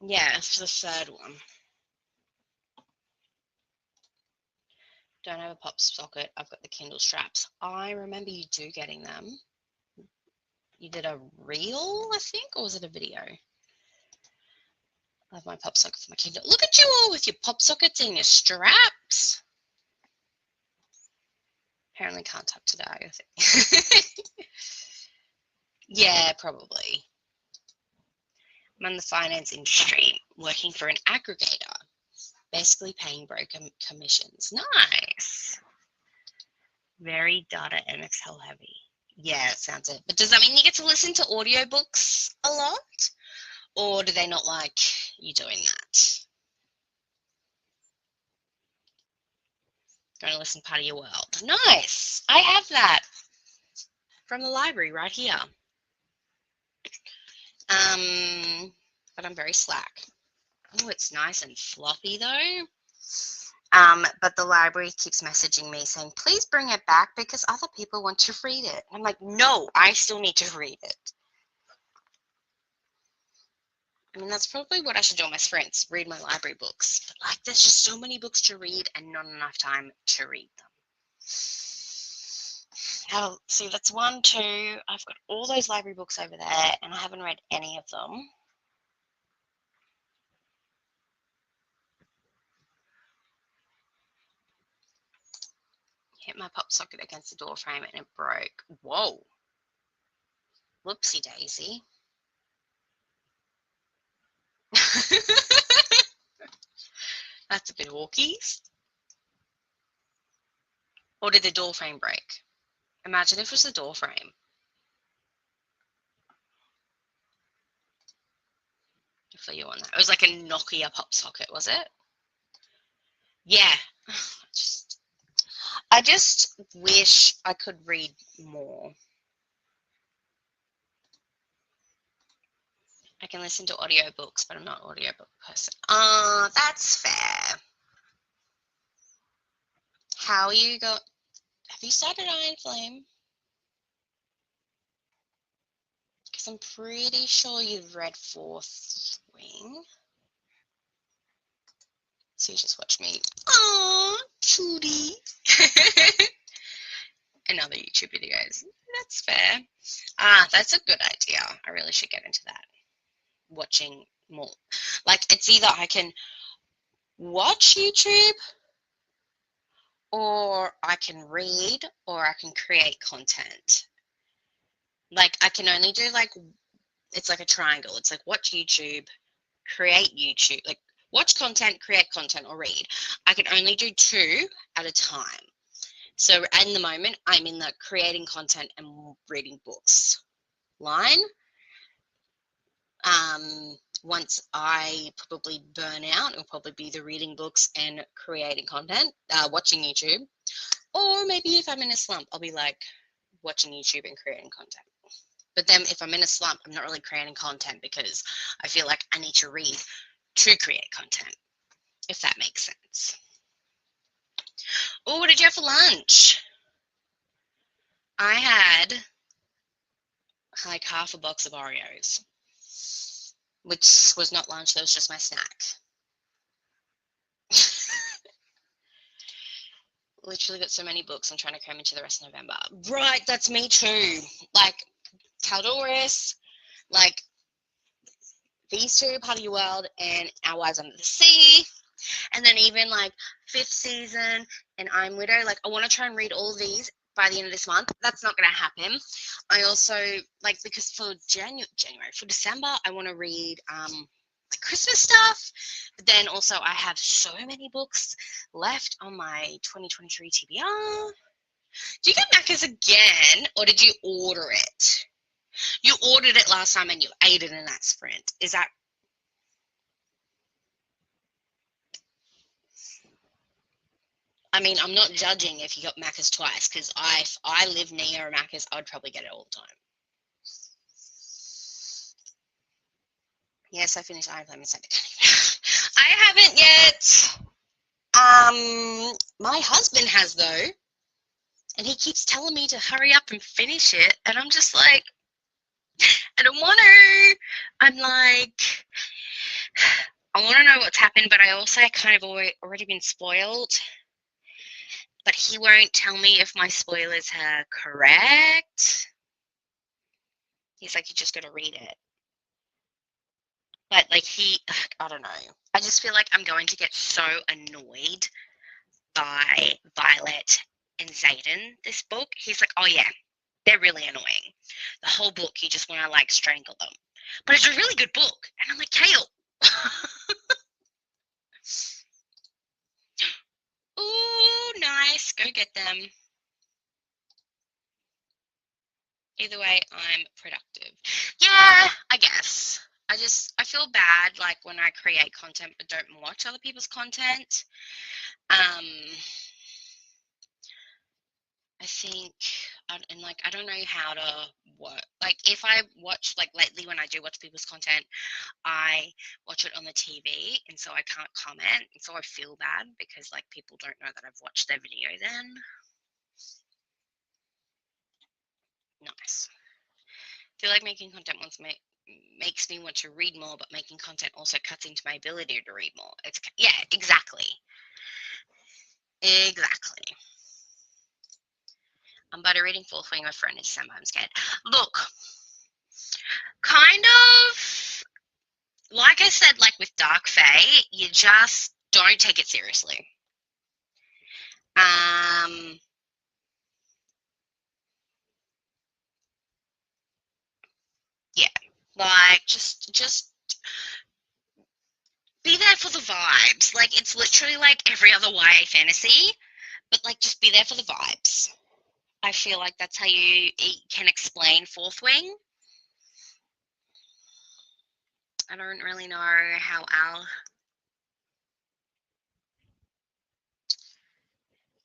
Yeah, it's the 3rd one. Don't have a pop socket. I've got the Kindle straps. I remember you getting them. You did a reel, I think, or was it a video? I have my pop socket for my Kindle. Look at you all with your pop sockets and your straps. Apparently can't talk today, I think. Yeah, probably. I'm in the finance industry, working for an aggregator, basically paying broker commissions. Nice. Very data and Excel heavy. Yeah, it sounds it. But does that mean you get to listen to audiobooks a lot? Or do they not like you doing that? Going to listen part of your world. Nice. I have that from the library right here. But I'm very slack. Oh, it's nice and floppy though. But the library keeps messaging me saying, please bring it back because other people want to read it. And I'm like, no, I still need to read it. I mean, that's probably what I should do on my sprints, read my library books. But like, there's just so many books to read and not enough time to read them. Oh, see, that's 1, 2. I've got all those library books over there and I haven't read any of them. Yeah, my pop socket against the door frame and it broke. Whoa. Whoopsie daisy. That's a bit hawkies. Or did the door frame break? Imagine if it was the door frame. For you on that. It was like a Nokia pop socket, was it? Yeah. I just wish I could read more. I can listen to audiobooks, but I'm not an audiobook person. That's fair. How are you going? Have you started Iron Flame? Because I'm pretty sure you've read Fourth Wing. So you just watch me. Aww, cutie. And other YouTube videos. That's fair. That's a good idea. I really should get into that. Watching more. Like, it's either I can watch YouTube, or I can read, or I can create content. Like, I can only do, like, it's like a triangle. It's like watch YouTube, create YouTube, like watch content, create content, or read. I can only do 2 at a time. So in the moment, I'm in the creating content and reading books line. Once I probably burn out, it'll probably be the reading books and creating content, watching YouTube. Or maybe if I'm in a slump, I'll be like watching YouTube and creating content. But then if I'm in a slump, I'm not really creating content because I feel like I need to read to create content, if that makes sense. Oh, what did you have for lunch? I had like half a box of Oreos, which was not lunch, that was just my snack. Literally got so many books I'm trying to cram into the rest of November. Right, that's me too. Like Caldoris, like these 2, Part of Your World and Our Wives Under the Sea. And then even like 5th Season and I'm Widow. Like I want to try and read all of these by the end of this month. That's not going to happen. I also, like, because for for December, I want to read the Christmas stuff. But then also I have so many books left on my 2023 TBR. Do you get Macca's again, or did you order it? You ordered it last time and you ate it in that sprint. Is that... I mean, I'm not judging if you got Macca's twice, because if I live near a Macca's, I'd probably get it all the time. Yes, I finished Iron Flame and sent it. I haven't yet. My husband has, though, and he keeps telling me to hurry up and finish it, and I'm just like, I don't want to. I'm like, I want to know what's happened, but I also kind of already been spoiled. But he won't tell me if my spoilers are correct. He's like, you just got to read it. But like I don't know. I just feel like I'm going to get so annoyed by Violet and Zayden this book. He's like, oh yeah, they're really annoying. The whole book, you just want to like strangle them. But it's a really good book. And I'm like, Kale. Ooh, nice. Go get them. Either way, I'm productive. Yeah, I guess. I feel bad like when I create content but don't watch other people's content. I think, and like, I don't know how to work. Like, if I watch, like lately when I do watch people's content, I watch it on the TV, and so I can't comment, and so I feel bad because like people don't know that I've watched their video then. Nice. I feel like making content makes me want to read more, but making content also cuts into my ability to read more. Yeah, exactly. Exactly. I'm better reading Fourth Wing with a friend in December. I'm scared. Look, kind of like I said, like with Dark Fae, you just don't take it seriously. Like, just be there for the vibes. Like, it's literally like every other YA fantasy, but like, just be there for the vibes. I feel like that's how you can explain Fourth Wing. I don't really know how our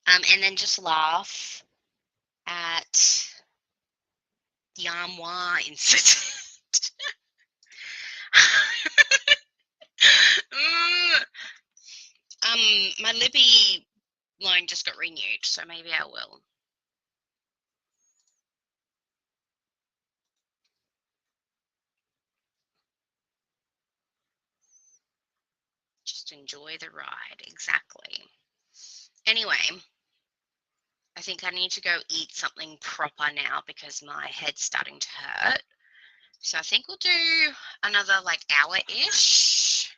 and then just laugh at the armoire incident. My Libby loan just got renewed, so maybe I will. Just enjoy the ride, exactly. Anyway, I think I need to go eat something proper now because my head's starting to hurt. So I think we'll do another like hour-ish.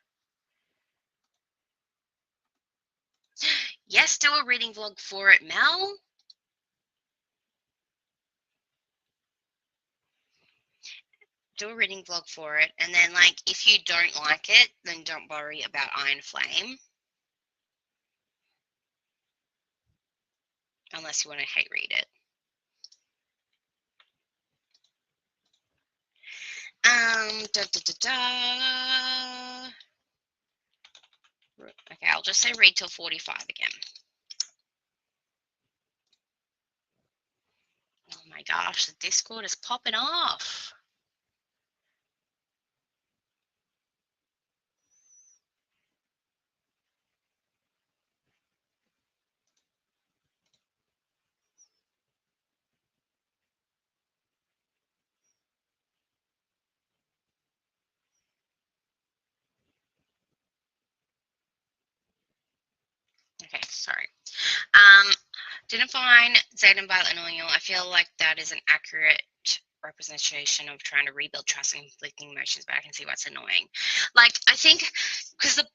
Yes, do a reading vlog for it, Mel. Do a reading vlog for it. And then, like, if you don't like it, then don't worry about Iron Flame. Unless you want to hate read it. Okay, I'll just say read till 45 again. Oh my gosh, the Discord is popping off. Okay, sorry. Didn't find Zayd and Violet annoying. I feel like that is an accurate representation of trying to rebuild trust and conflicting emotions, but I can see what's annoying. Like, I think, because the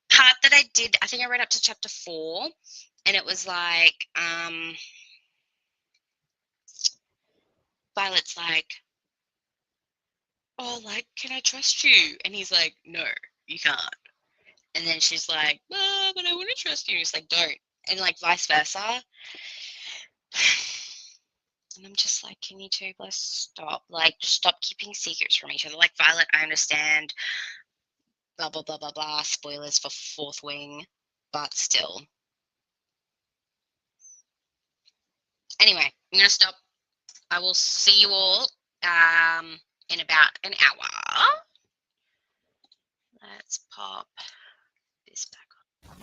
part that I did, I think I read up to chapter 4, and it was like, Violet's like, oh, like, can I trust you? And he's like, no, you can't. And then she's like, oh, but I want to trust you. And he's like, don't. And like vice versa. And I'm just like, can you two please stop? Like, stop keeping secrets from each other. Like, Violet, I understand, blah, blah, blah, blah, blah, spoilers for Fourth Wing, but still. Anyway, I'm going to stop. I will see you all in about an hour. Let's pop this back on.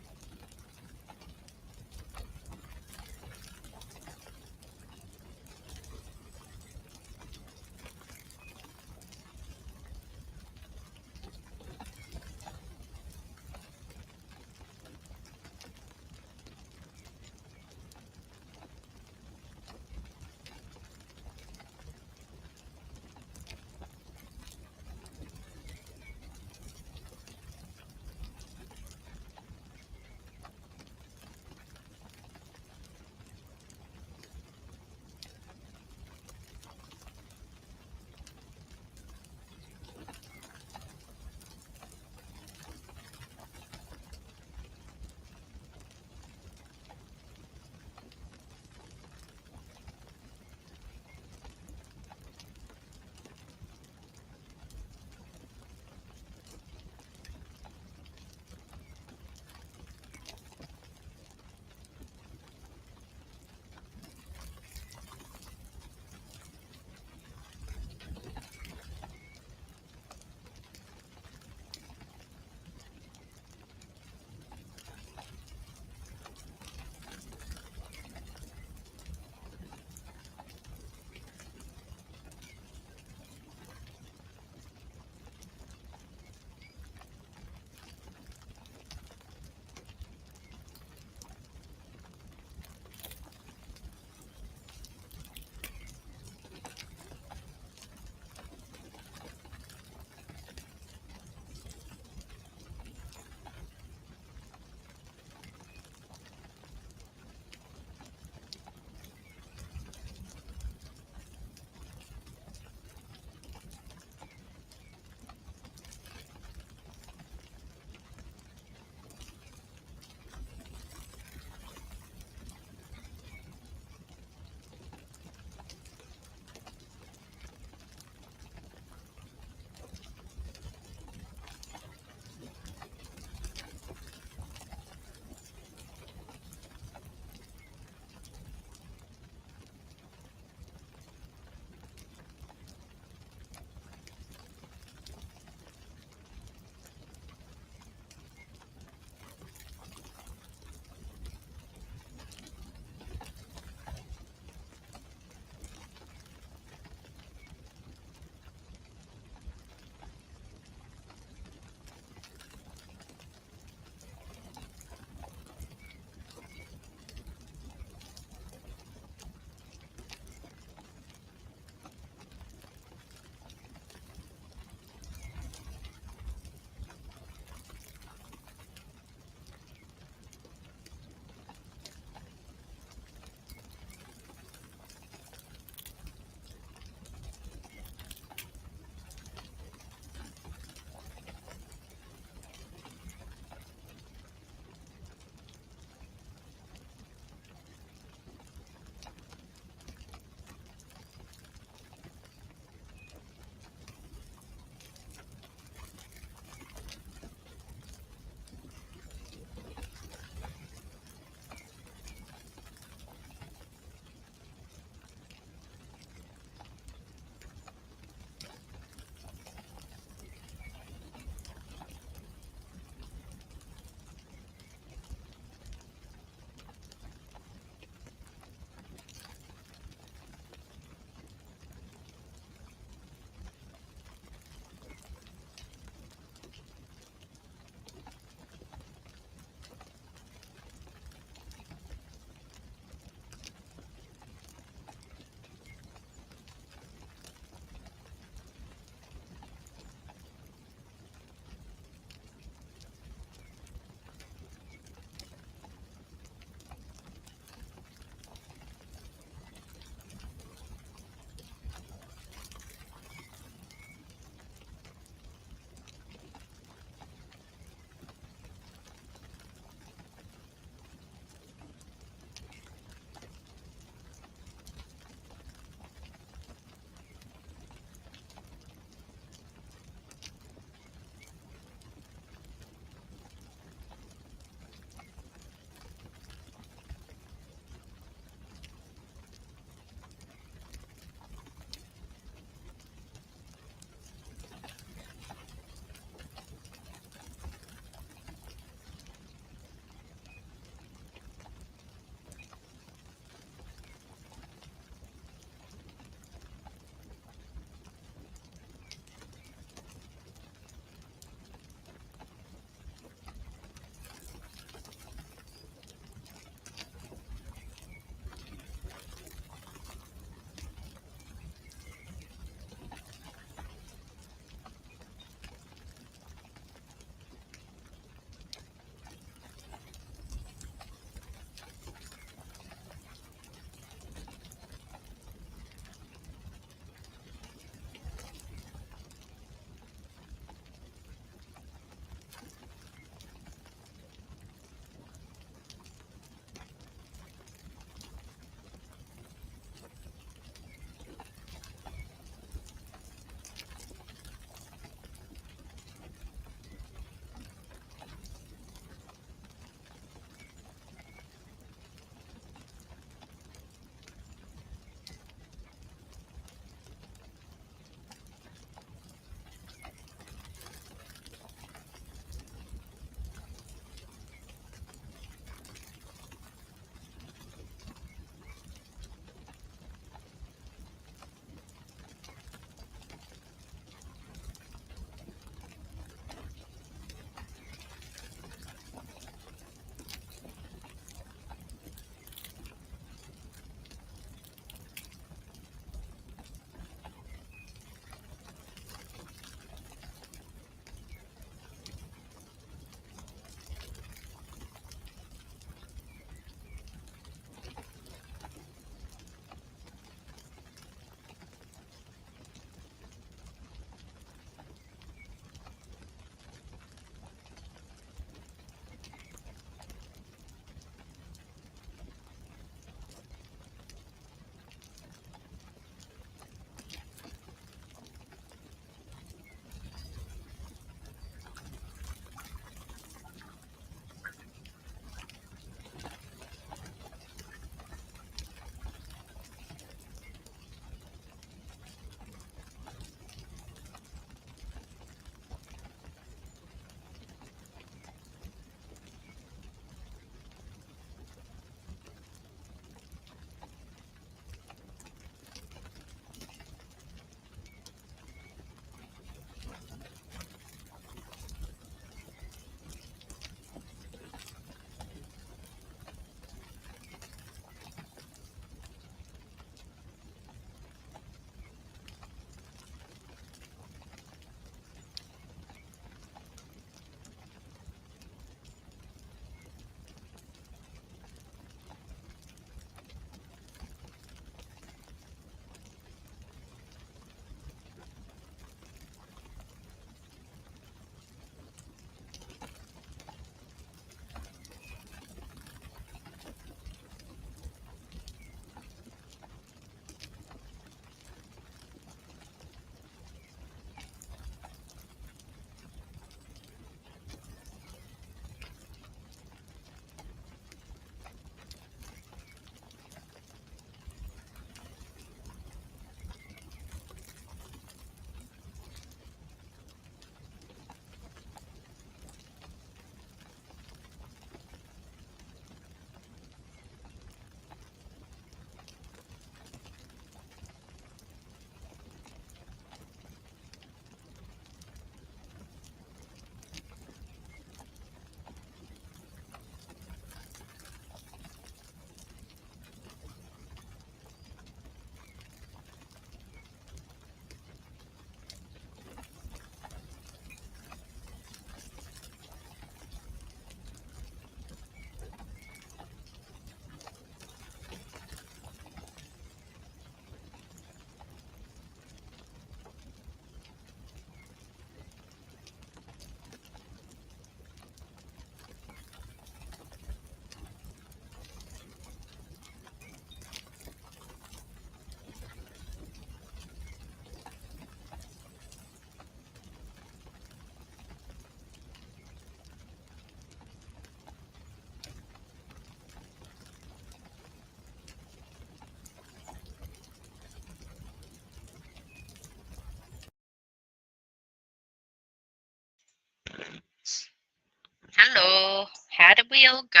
Hello. How did we all go?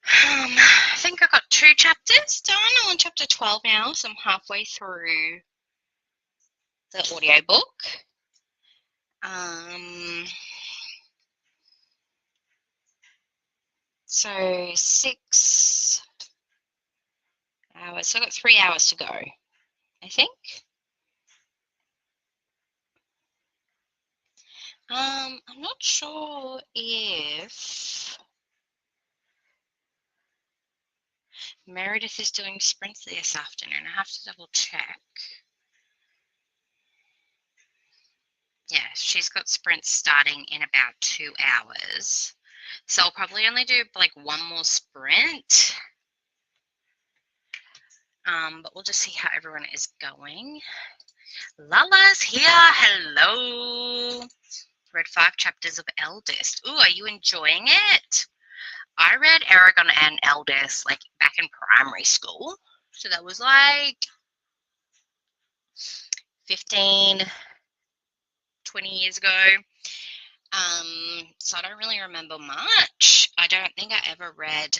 I think I got 2 chapters done. I'm on chapter 12 now, so I'm halfway through the audiobook. So 6 hours. So I've got 3 hours to go, I think. I'm not sure if Meredith is doing sprints this afternoon. I have to double check. Yeah, she's got sprints starting in about 2 hours. So I'll probably only do like 1 more sprint. But we'll just see how everyone is going. Lala's here. Hello. Read 5 chapters of Eldest. Ooh, are you enjoying it? I read Aragon and Eldest like back in primary school. So that was like 15, 20 years ago. So I don't really remember much. I don't think I ever read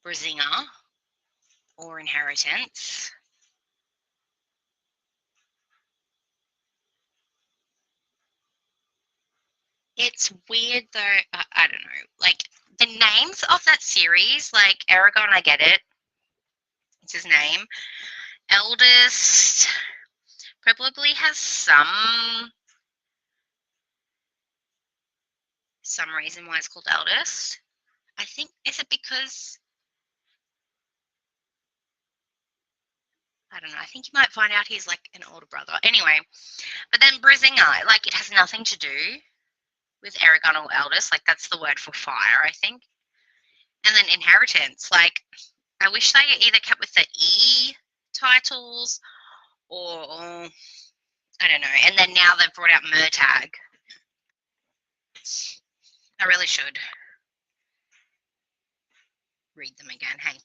Brazinger or Inheritance. It's weird though. I don't know. Like the names of that series, like Aragon, I get it. It's his name. Eldest probably has some reason why it's called Eldest. I think, is it because, I don't know, I think you might find out he's like an older brother. Anyway, but then Brazinger, like it has nothing to do with Aragon or Eldest. Like that's the word for fire, I think. And then Inheritance, like I wish they either kept with the E titles or I don't know. And then now they've brought out Murtagh. I really should read them again. Hey.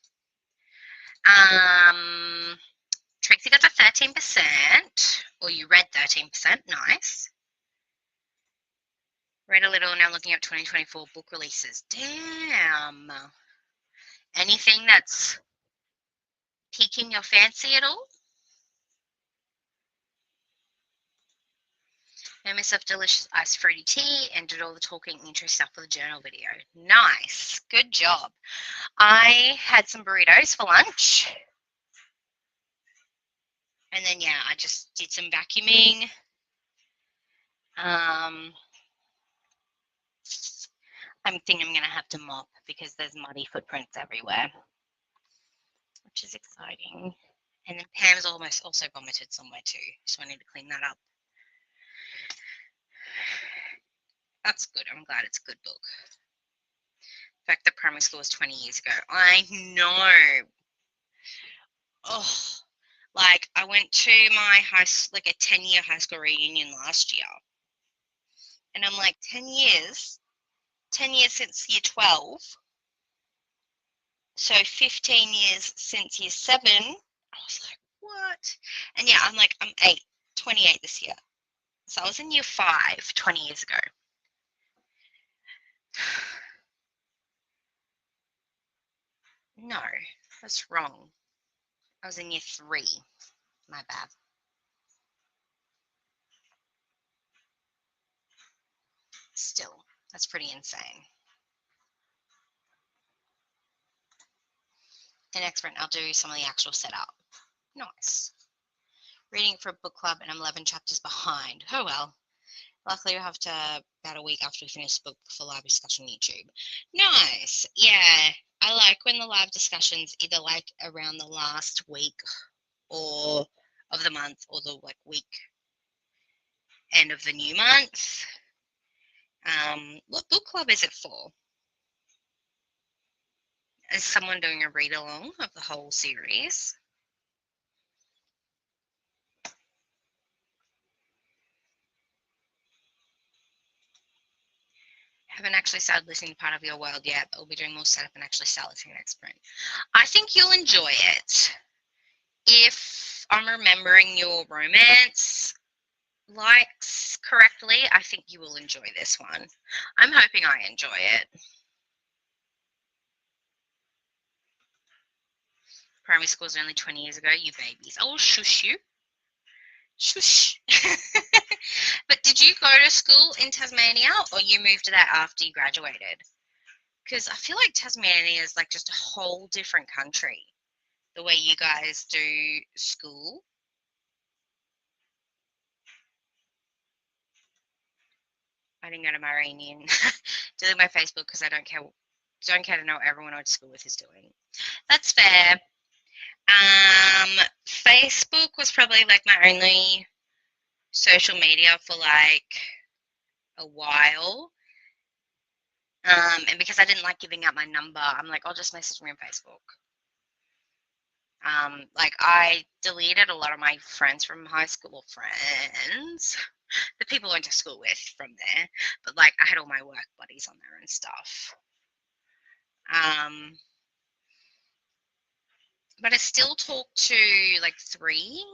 Trixie got the 13%, or you read 13%. Nice. Read a little, now looking at 2024 book releases. Damn. Anything that's piquing your fancy at all? Made myself delicious iced fruity tea and did all the talking intro stuff for the journal video. Nice. Good job. I had some burritos for lunch. And then, yeah, I just did some vacuuming. I think I'm going to have to mop because there's muddy footprints everywhere, which is exciting. And then Pam's almost also vomited somewhere too, so I need to clean that up. That's good. I'm glad it's a good book. In fact, the primary school was 20 years ago. I know. Oh, like I went to my like a 10-year high school reunion last year. And I'm like, 10 years? 10 years since year 12. So 15 years since year 7. I was like, what? And yeah, I'm like, I'm 28 this year. So I was in year 5 20 years ago. No, that's wrong. I was in year 3. My bad. Still, that's pretty insane. The next sprint, I'll do some of the actual setup. Nice. Reading for a book club, and I'm 11 chapters behind. Oh well. Luckily, we'll have to about a week after we finish the book for live discussion on YouTube. Nice. Yeah, I like when the live discussions either like around the last week or of the month or the like week end of the new month. What book club is it for? Is someone doing a read along of the whole series? Haven't actually started listening to Part of Your World yet, but we'll be doing more setup and actually start listening next sprint. I think you'll enjoy it. If I'm remembering your romance likes, correctly, I think you will enjoy this one. I'm hoping I enjoy it. Primary school was only 20 years ago, you babies. Oh, shush you. Shush. But did you go to school in Tasmania, or you moved to that after you graduated? Because I feel like Tasmania is like just a whole different country, the way you guys do school. I didn't go to my reunion. Delete my Facebook because I don't care to know what everyone I went to school with is doing. That's fair. Facebook was probably like my only social media for like a while. And because I didn't like giving out my number, I'm like, I'll just message me on Facebook. Like I deleted a lot of my friends from high school, the people I went to school with from there, but like I had all my work buddies on there and stuff. But I still talk to like 3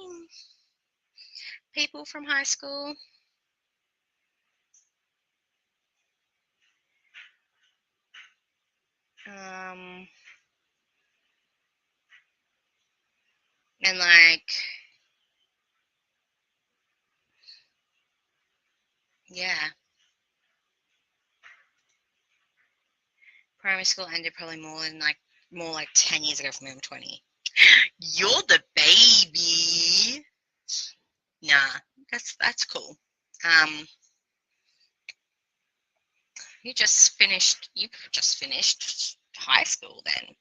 people from high school. And like, yeah. Primary school ended probably more like 10 years ago for me. I'm 20. You're the baby. Nah, that's cool. You just finished high school then.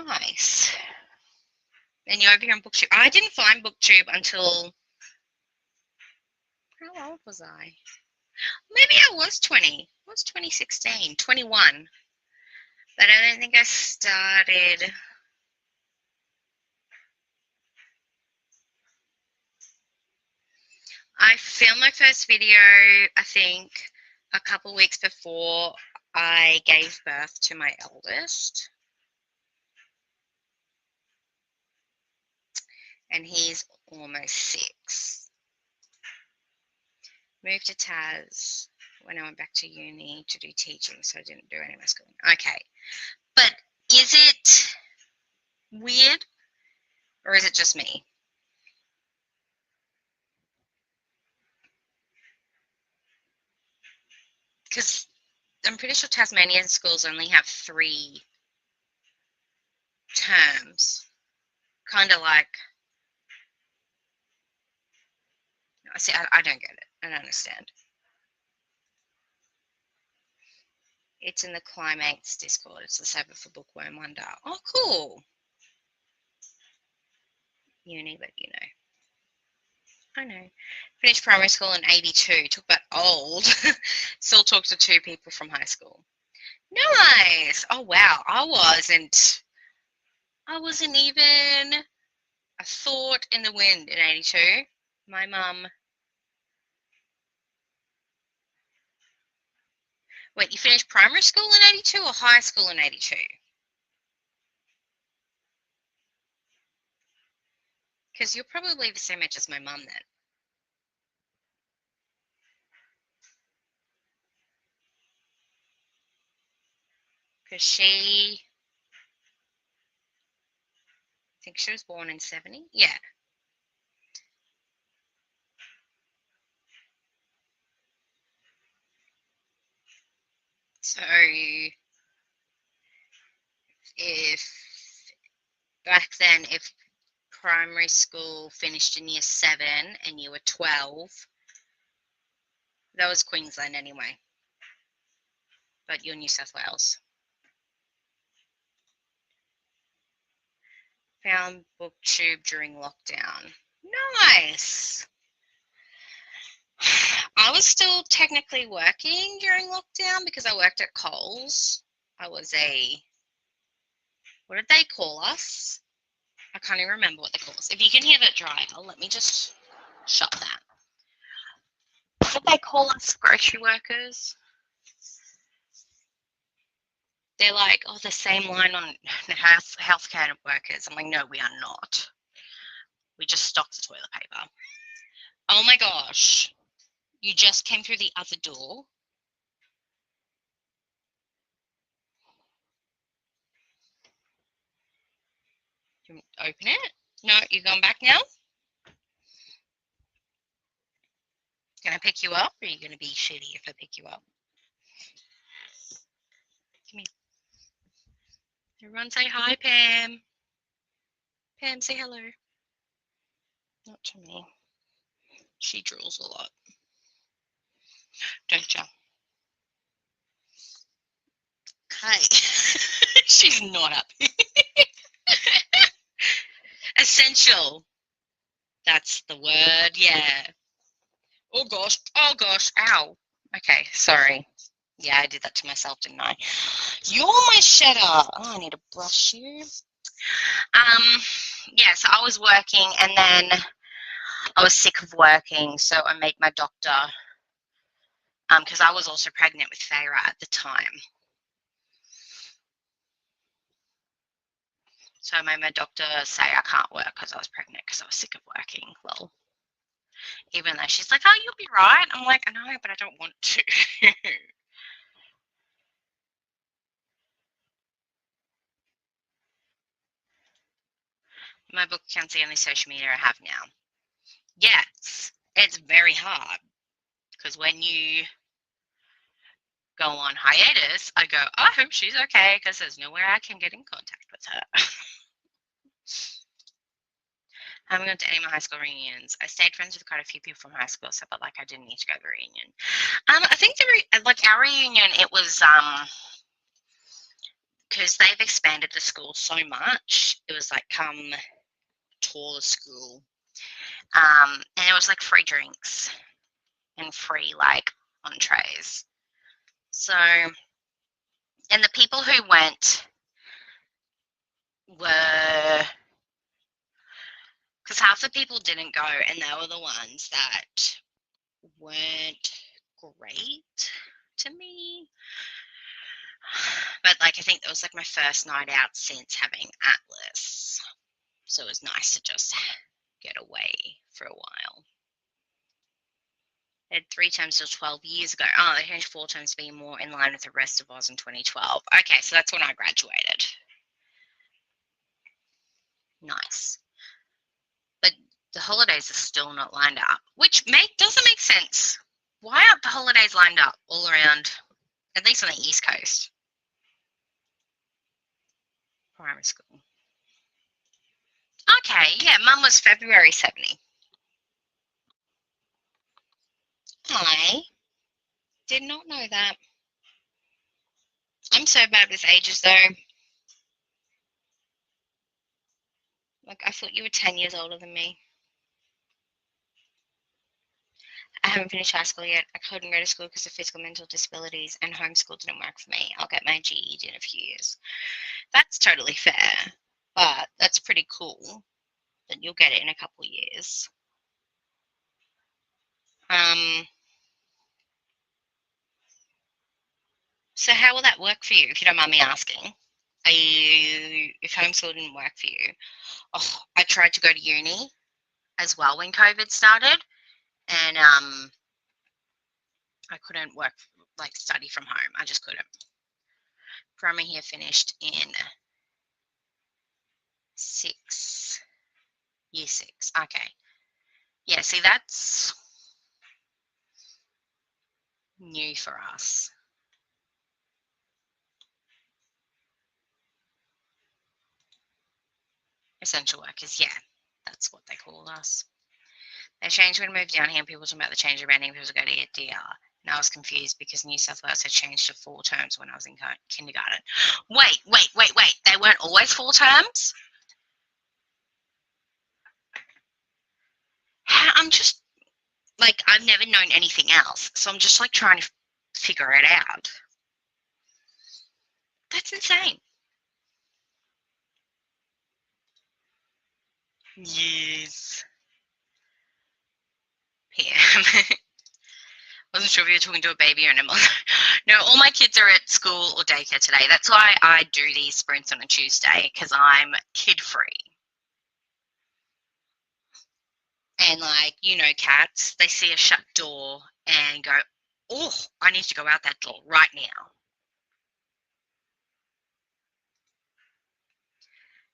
Nice. And you're over here on BookTube. I didn't find BookTube until, how old was I? Maybe I was 20. It was 2016, 21. But I don't think I started. I filmed my first video, I think, a couple weeks before I gave birth to my eldest. And he's almost 6. Moved to Tas when I went back to uni to do teaching, so I didn't do any of my schooling. Okay. But is it weird, or is it just me? Because I'm pretty sure Tasmanian schools only have 3 terms. Kind of like, see, I don't get it. I don't understand. It's in the Climates Discord. It's the Saber for Bookworm Wonder. Oh, cool. Uni, but you know. I know. Finished primary school in 82. Talk about old. Still talk to 2 people from high school. Nice. Oh, wow. I wasn't even a thought in the wind in 82. My mum. Wait, you finished primary school in 82 or high school in 82? Because you're probably the same age as my mum then. Because I think she was born in 70. Yeah. So if back then, if primary school finished in year 7 and you were 12, that was Queensland anyway. But you're New South Wales. Found BookTube during lockdown. Nice. I was still technically working during lockdown because I worked at Coles. I was what did they call us? I can't even remember what they call us. If you can hear that dryer, let me just shut that. What did they call us, grocery workers? They're like, oh, the same line on healthcare workers. I'm like, no, we are not. We just stock the toilet paper. Oh my gosh. You just came through the other door. You open it? No, you're going back now? Can I pick you up, or are you going to be shitty if I pick you up? Come here. Everyone say hi, Pam. Pam, say hello. Not to me. She drools a lot. Don't you? Okay. She's not happy. Essential. That's the word, yeah. Oh gosh, ow. Okay, sorry. Yeah, I did that to myself, didn't I? You're my shedder. Oh, I need to brush you. Yeah, so I was working and then I was sick of working, so I made my doctor, because I was also pregnant with Farah at the time. So I made my doctor say I can't work because I was pregnant because I was sick of working. Well, even though she's like, oh, you'll be right. I'm like, I know, but I don't want to. My book counts the only social media I have now. Yes, it's very hard because when you go on hiatus, I go, I hope she's okay because there's nowhere I can get in contact with her. I haven't gone to any of my high school reunions. I stayed friends with quite a few people from high school, so but like I didn't need to go to the reunion. I think like our reunion, it was because they've expanded the school so much. It was like come tour the school, and it was like free drinks and free like entrees. So, and the people who went were, because half the people didn't go, and they were the ones that weren't great to me. But like I think that was like my first night out since having Atlas, so it was nice to just get away for a while. They had 3 times till 12 years ago. Oh, they changed 4 times to be more in line with the rest of Oz in 2012. Okay, so that's when I graduated. Nice. But the holidays are still not lined up, which doesn't make sense. Why aren't the holidays lined up all around, at least on the East Coast? Primary school. Okay, yeah, Mum was February 70. I did not know that. I'm so bad with ages, though. Like, I thought you were 10 years older than me. I haven't finished high school yet. I couldn't go to school because of physical mental disabilities, and homeschool didn't work for me. I'll get my GED in a few years. That's totally fair, but that's pretty cool that you'll get it in a couple of years. So how will that work for you, if you don't mind me asking? If homeschool didn't work for you? Oh, I tried to go to uni as well when COVID started, and I couldn't study from home. I just couldn't. Primary here finished in year 6. Okay. Yeah, see, that's new for us. Essential workers, yeah, that's what they call us. They changed when I moved down here, and people talking about the change of branding, people to go to get DR. And I was confused because New South Wales had changed to 4 terms when I was in kindergarten. Wait. They weren't always 4 terms? I'm just, like, I've never known anything else. So I'm just, like, trying to figure it out. That's insane. Yes. PM. Wasn't sure if you were talking to a baby or an animal. No, all my kids are at school or daycare today. That's why I do these sprints on a Tuesday, because I'm kid-free. And like, you know, cats, they see a shut door and go, oh, I need to go out that door right now.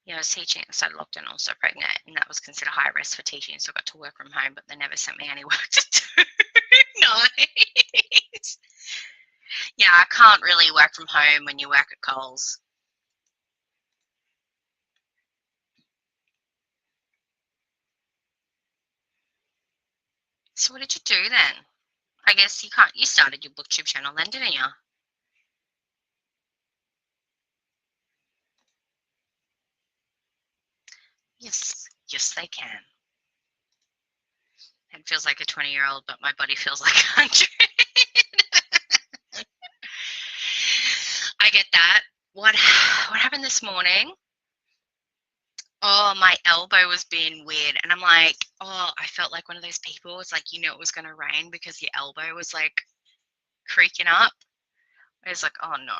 Yeah, I was teaching, I started lockdown, also pregnant, and that was considered high risk for teaching, so I got to work from home, but they never sent me any work to do. Nice. Yeah, I can't really work from home when you work at Coles. So what did you do then? I guess you started your booktube channel then, didn't you? Yes, yes they can. It feels like a 20-year-old, but my body feels like 100. I get that. What happened this morning? Oh, my elbow was being weird. And I'm like, oh, I felt like one of those people. It's like, you know, it was going to rain because your elbow was like creaking up. I was like, oh no.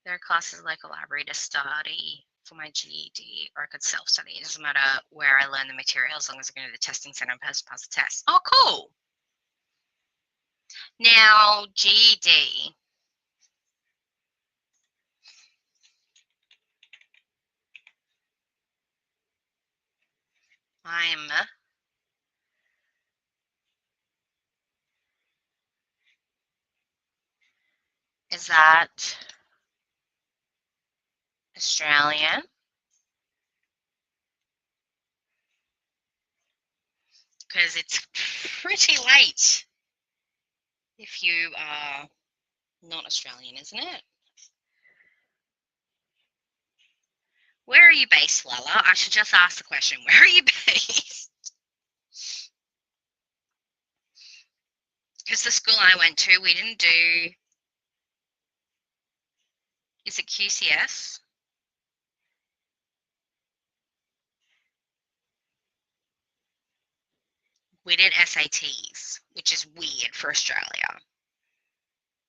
There are classes like a library to study for my GED, or I could self-study. It doesn't matter where I learn the material as long as I go to the testing center and pass the test. Oh, cool. Now, GED. Is that Australian? Because it's pretty late if you are not Australian, isn't it? Where are you based, Lala? I should just ask the question. Where are you based? Because the school I went to, we didn't do... Is it QCS? We did SATs, which is weird for Australia.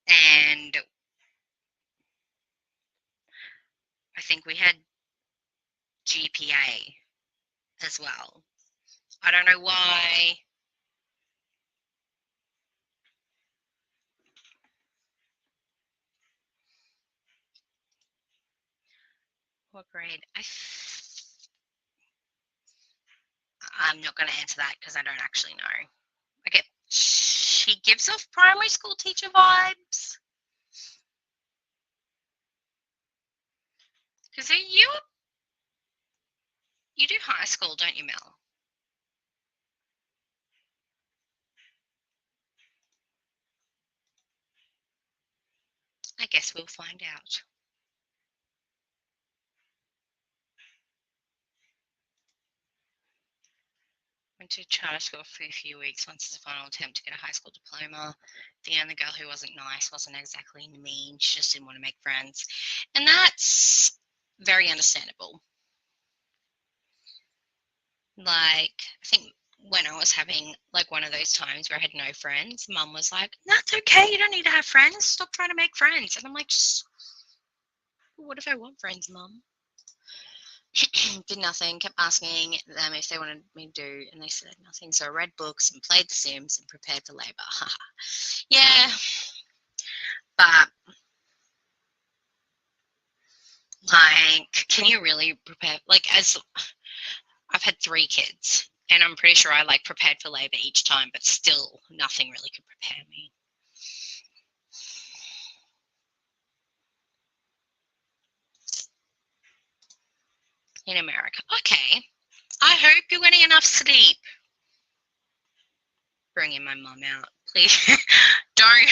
And I think we had GPA as well. I don't know why. What grade? I'm not going to answer that because I don't actually know. Okay, she gives off primary school teacher vibes. Because you do high school, don't you, Mel? I guess we'll find out. Went to charter school for a few weeks once as a final attempt to get a high school diploma. The only girl who wasn't nice, wasn't exactly mean. She just didn't want to make friends. And that's very understandable. Like, I think when I was having like one of those times where I had no friends, Mum was like, that's okay, you don't need to have friends. Stop trying to make friends. And I'm like, just, what if I want friends, Mum? Did nothing, kept asking them if they wanted me to do, and they said nothing. So I read books and played The Sims and prepared for Labour. Yeah, but like, can you really prepare? Like, as I've had 3 kids, and I'm pretty sure I like prepared for Labour each time, but still nothing really could prepare me. In America. Okay. I hope you're getting enough sleep. Bringing my mum out, please. don't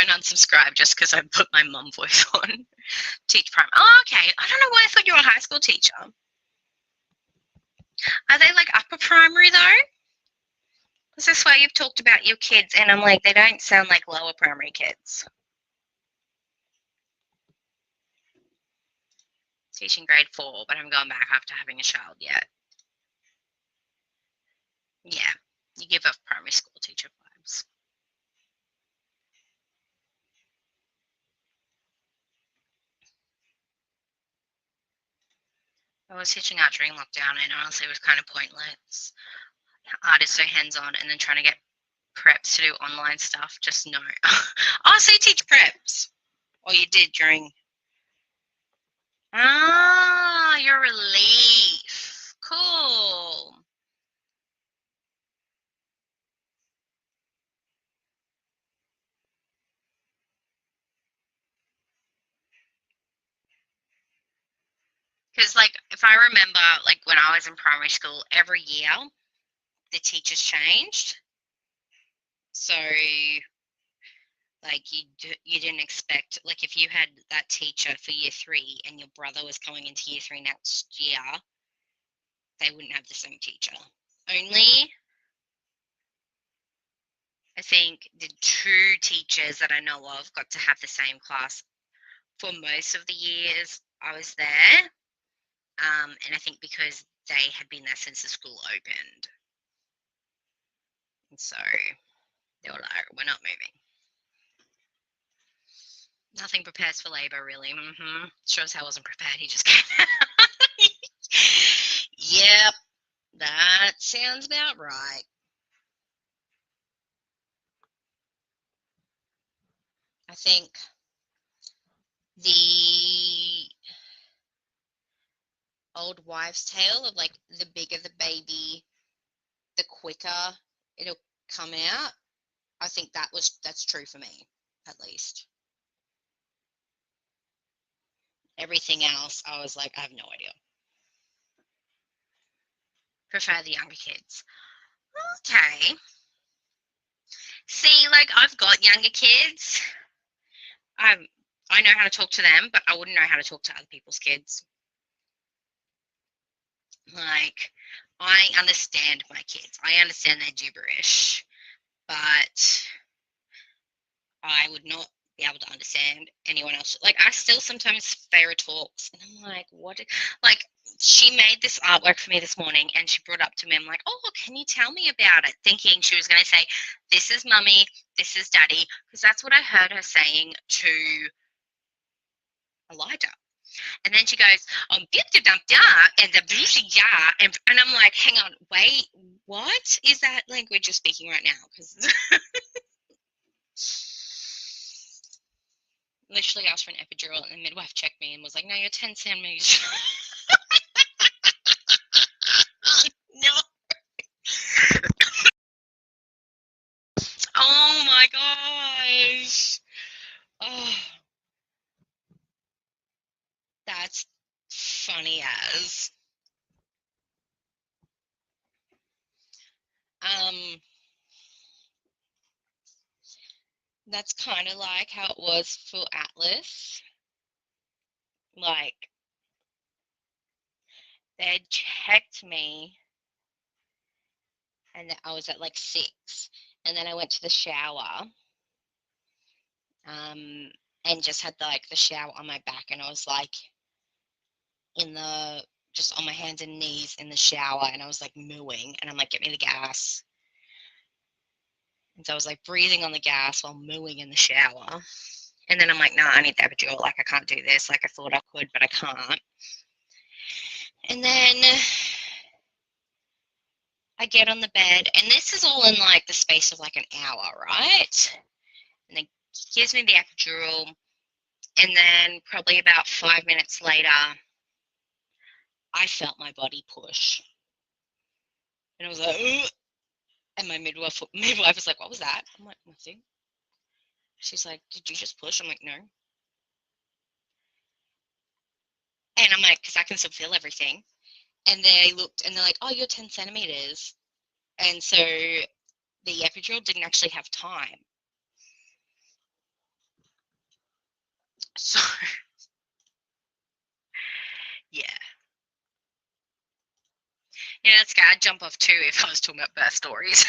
unsubscribe just because I put my mum voice on. Teach primary. Oh, okay. I don't know why I thought you were a high school teacher. Are they like upper primary though? Because that's why you've talked about your kids, and I'm like, they don't sound like lower primary kids. Teaching grade 4, but I'm going back after having a child yet. Yeah, you give off primary school teacher vibes. I was teaching art during lockdown, and honestly, it was kind of pointless. Art is so hands-on, and then trying to get preps to do online stuff, just no. Oh, so you teach preps? Or you did during... Ah, your relief. Cool. Because, like, if I remember, like, when I was in primary school, every year the teachers changed. So, like, you didn't expect, like, if you had that teacher for year 3 and your brother was coming into year 3 next year, they wouldn't have the same teacher. Only, I think, the 2 teachers that I know of got to have the same class for most of the years I was there. And I think because they had been there since the school opened. And so they were like, we're not moving. Nothing prepares for labour, really. Sure as hell wasn't prepared. He just came. Yep, that sounds about right. I think the old wives' tale of, like, the bigger the baby, the quicker it'll come out. I think that's true for me, at least. Everything else, I was like, I have no idea. Prefer the younger kids. Okay. See, like, I've got younger kids. I know how to talk to them, but I wouldn't know how to talk to other people's kids. Like, I understand my kids. I understand their gibberish, but I would not be able to understand anyone else. Like, I still sometimes Farah talks, and I'm like, what? Like, she made this artwork for me this morning, and she brought it up to me. I'm like, oh, can you tell me about it? Thinking she was going to say, this is mummy, this is daddy, because that's what I heard her saying to Elijah. And then she goes, and I'm like, hang on, wait, what is that language you're speaking right now? Because literally asked for an epidural, and the midwife checked me and was like, no, you're 10 centimeters. No. Oh my gosh. Oh, that's funny as. That's kind of like how it was for Atlas. Like, they checked me, and I was at like 6, and then I went to the shower, and just had the shower on my back, and I was like just on my hands and knees in the shower, and I was like mooing, and I'm like, get me the gas. And so I was like breathing on the gas while mooing in the shower. And then I'm like, no, I need the epidural. Like, I can't do this. Like, I thought I could, but I can't. And then I get on the bed, and this is all in like the space of like an hour, right? And then gives me the epidural, and then probably about 5 minutes later, I felt my body push. And I was like, ugh. And my midwife was like, what was that? I'm like, nothing. She's like, did you just push? I'm like, no. And I'm like, because I can still feel everything. And they looked, and they're like, oh, you're 10 centimeters. And so the epidural didn't actually have time. So, yeah. Yeah, that's good. I'd jump off too if I was talking about birth stories.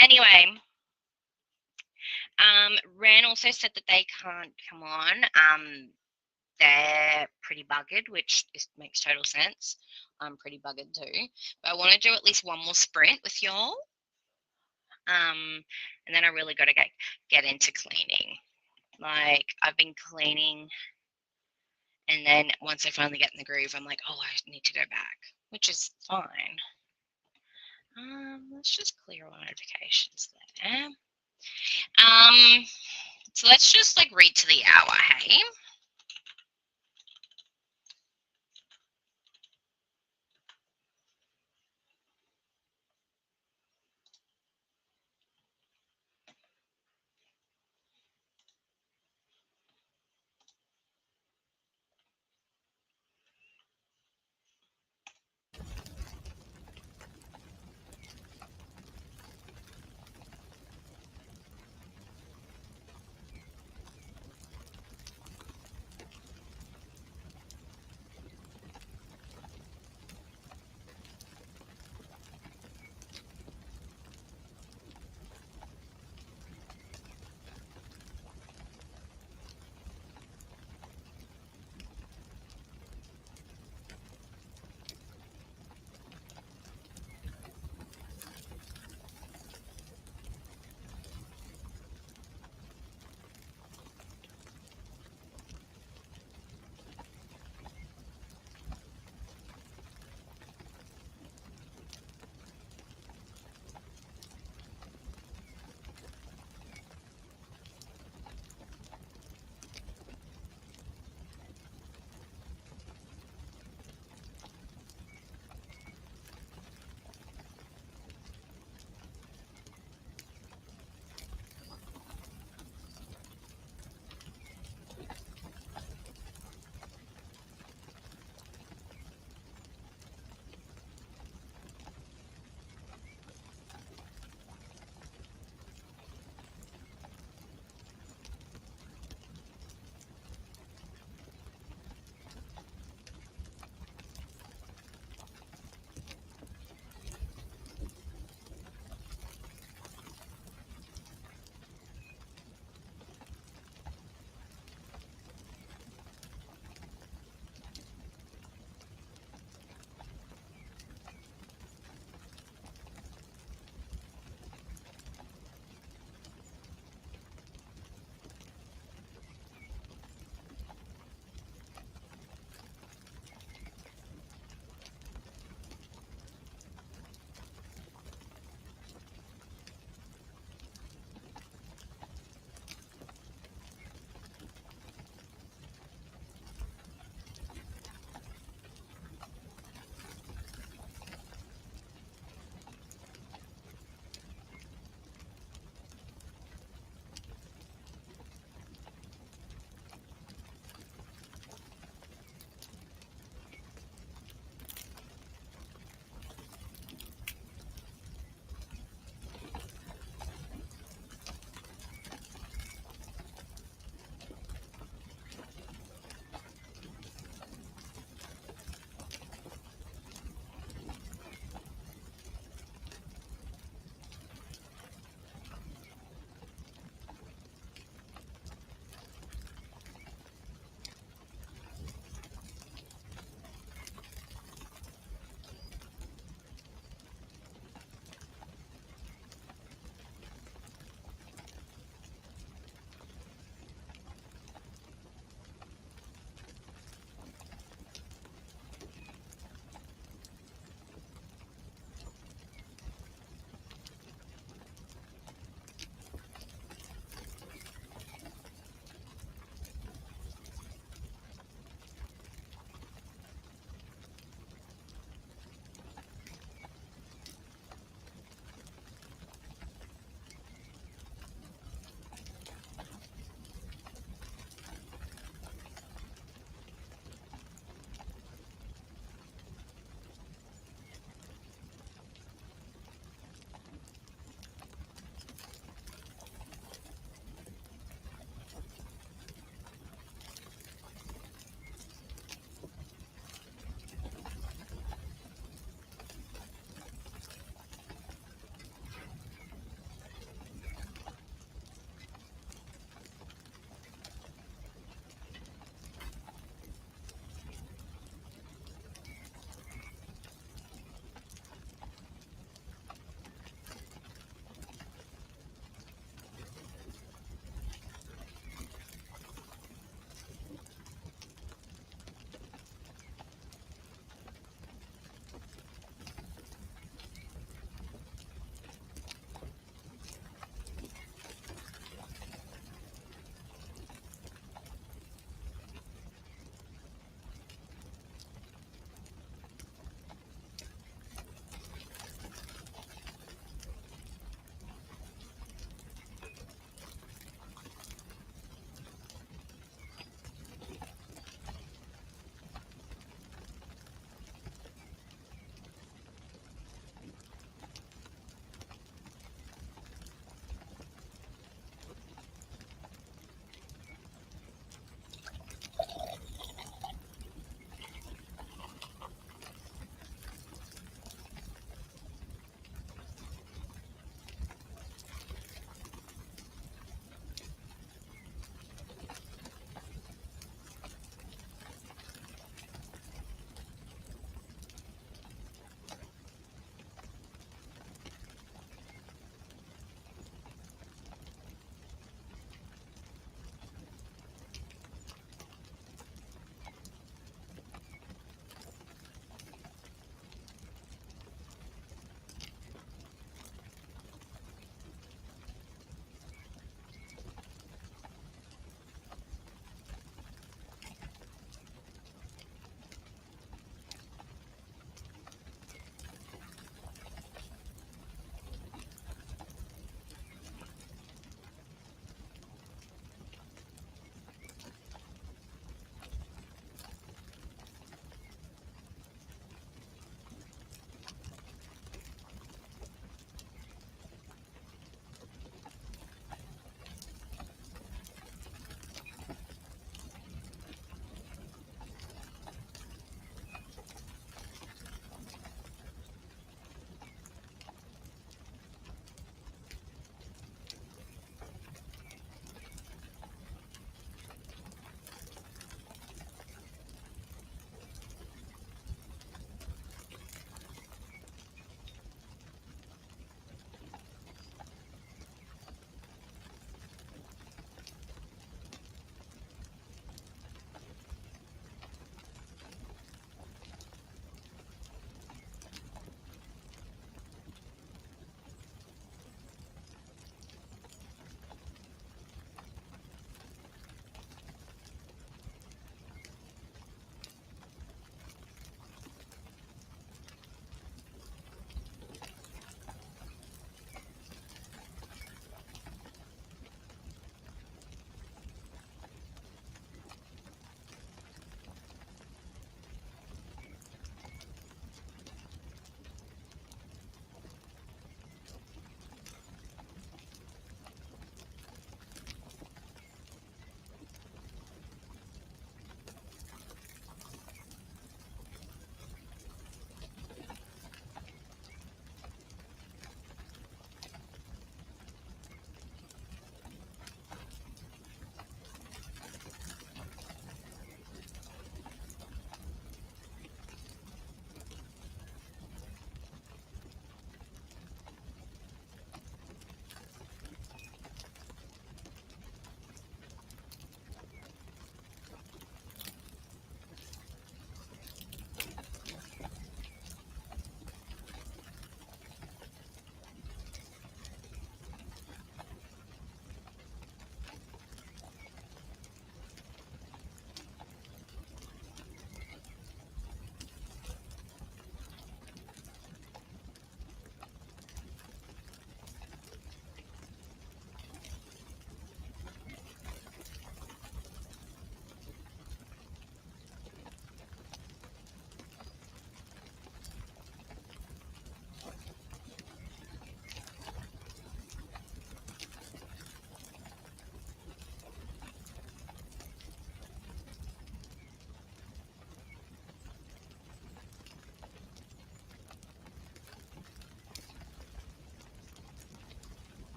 Anyway, Ran also said that they can't come on. They're pretty buggered, which makes total sense. I'm pretty buggered too. But I want to do at least one more sprint with y'all. And then I really got to get into cleaning. Like, I've been cleaning And then once I finally get in the groove, I'm like, oh, I need to go back, which is fine. Let's just clear all notifications there. So let's just like read to the hour, hey?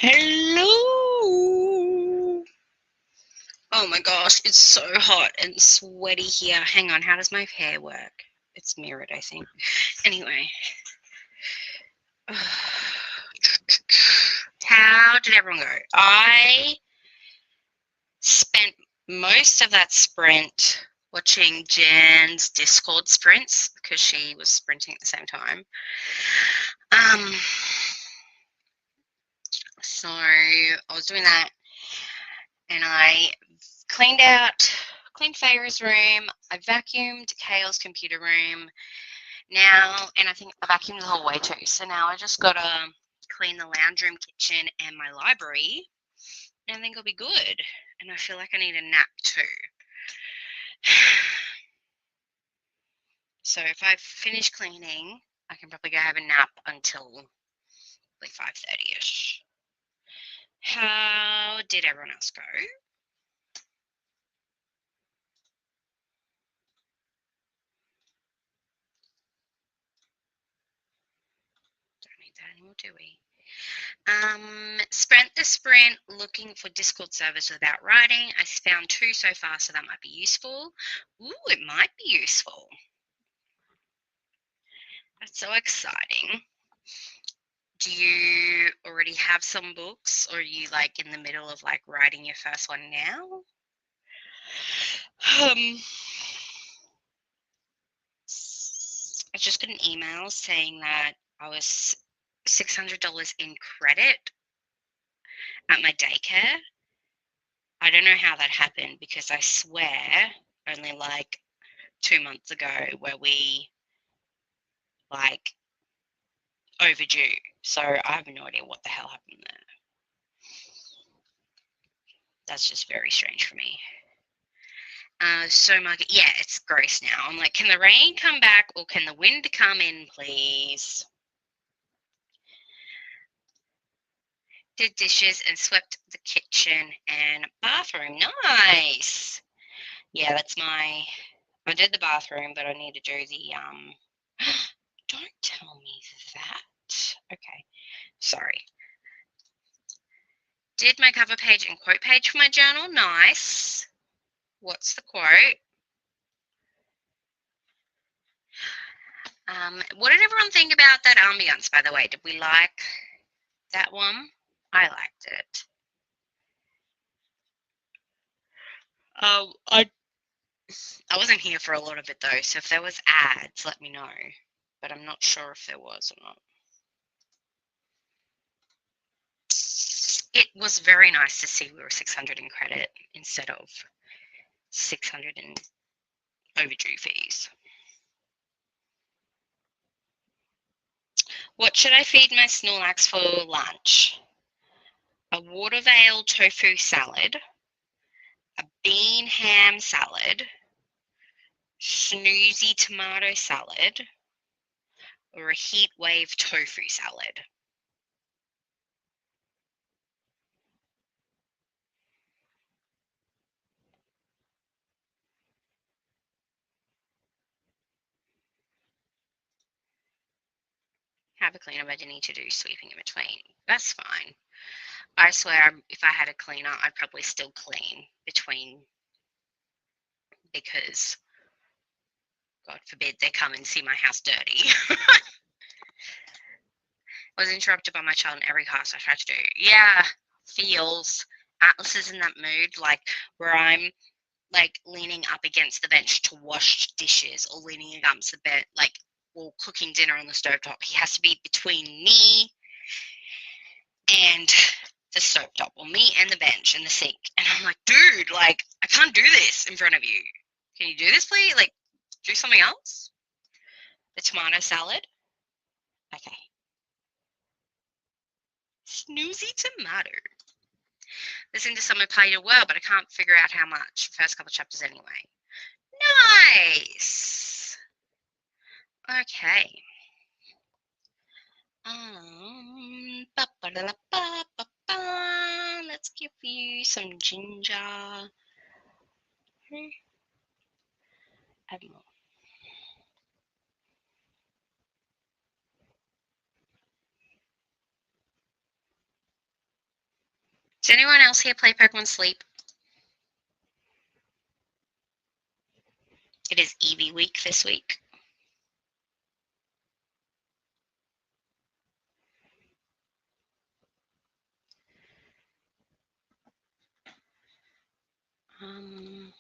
Hello. Oh my gosh, it's so hot and sweaty here. Hang on, how does my hair work? It's mirrored, I think. Anyway. How did everyone go? I spent most of that sprint watching Jan's Discord sprints because she was sprinting at the same time. So I was doing that, and I cleaned Feyre's room. I vacuumed Kale's computer room now, and I think I vacuumed the whole way too. So now I just gotta clean the lounge room, kitchen, and my library, and I think I'll be good. And I feel like I need a nap too. So if I finish cleaning, I can probably go have a nap until like 5:30ish. How did everyone else go? Don't need that anymore, do we? Spent the sprint looking for Discord servers without writing. I found 2 so far, so that might be useful. Ooh, it might be useful. That's so exciting. Do you already have some books, or are you like in the middle of like writing your first one now? I just got an email saying that I was $600 in credit at my daycare. I don't know how that happened because I swear only like 2 months ago where we like overdue. So I have no idea what the hell happened there. That's just very strange for me. So Margaret, yeah, it's gross now. I'm like, can the rain come back or can the wind come in, please? Did dishes and swept the kitchen and bathroom. Nice. Yeah, that's I did the bathroom, but I need to do the don't tell me that. Okay. Sorry. Did my cover page and quote page for my journal. Nice. What's the quote? What did everyone think about that ambience, by the way? Did we like that one? I liked it. I wasn't here for a lot of it though, so if there was ads, let me know. But I'm not sure if there was or not. It was very nice to see we were 600 in credit instead of 600 in overdue fees. What should I feed my Snorlax for lunch? A watervale tofu salad, a bean ham salad, snoozy tomato salad, or a heat wave tofu salad? Have a cleaner, but I need to do sweeping in between. That's fine. I swear, if I had a cleaner, I'd probably still clean between because, God forbid, they come and see my house dirty. I was interrupted by my child in every class I tried to do. Yeah, feels. Atlas is in that mood, like where I'm like leaning up against the bench to wash dishes or leaning against the bed, like or cooking dinner on the stovetop. He has to be between me and the stovetop, or me and the bench and the sink. And I'm like, dude, like I can't do this in front of you. Can you do this, please? Like, do something else? The tomato salad? Okay. Snoozy tomato. Listening to someone play your world, but I can't figure out how much. First couple chapters anyway. Nice. Okay. Let's give you some ginger. Add more. Does anyone else here play Pokemon Sleep? It is Eevee week this week. Am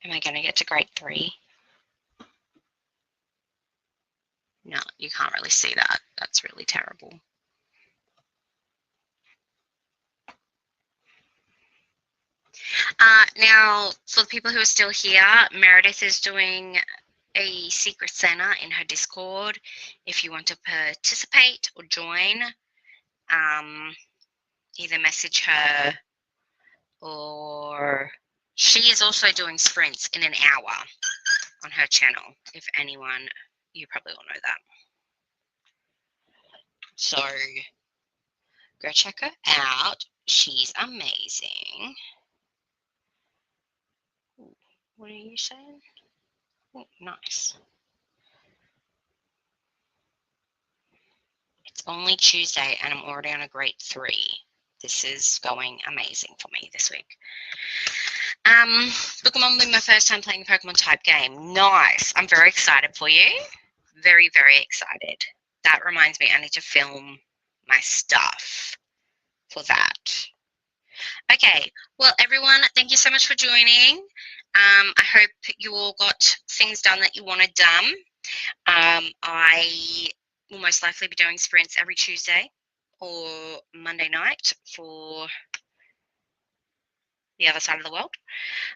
I going to get to grade 3? No, you can't really see that. That's really terrible. Now, for the people who are still here, Meredith is doing a secret Santa in her Discord. If you want to participate or join, either message her, or she is also doing sprints in an hour on her channel. If anyone, you probably all know that. So go check her out. She's amazing. What are you saying? Oh, nice. It's only Tuesday and I'm already on a grade 3. This is going amazing for me this week. Baruŋgam will be my first time playing a Pokemon type game. Nice. I'm very excited for you. Very, very excited. That reminds me, I need to film my stuff for that. Okay. Well, everyone, thank you so much for joining. I hope you all got things done that you wanted done. I will most likely be doing sprints every Tuesday or Monday night for the other side of the world.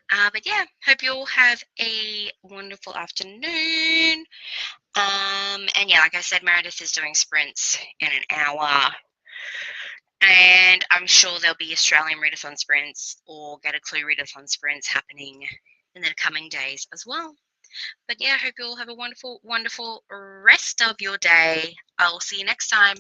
But yeah, hope you all have a wonderful afternoon. And yeah, like I said, Meredith is doing sprints in an hour. And I'm sure there'll be Australian readathon sprints or Get a Clue readathon sprints happening in the coming days as well. But yeah, I hope you all have a wonderful, wonderful rest of your day. I'll see you next time.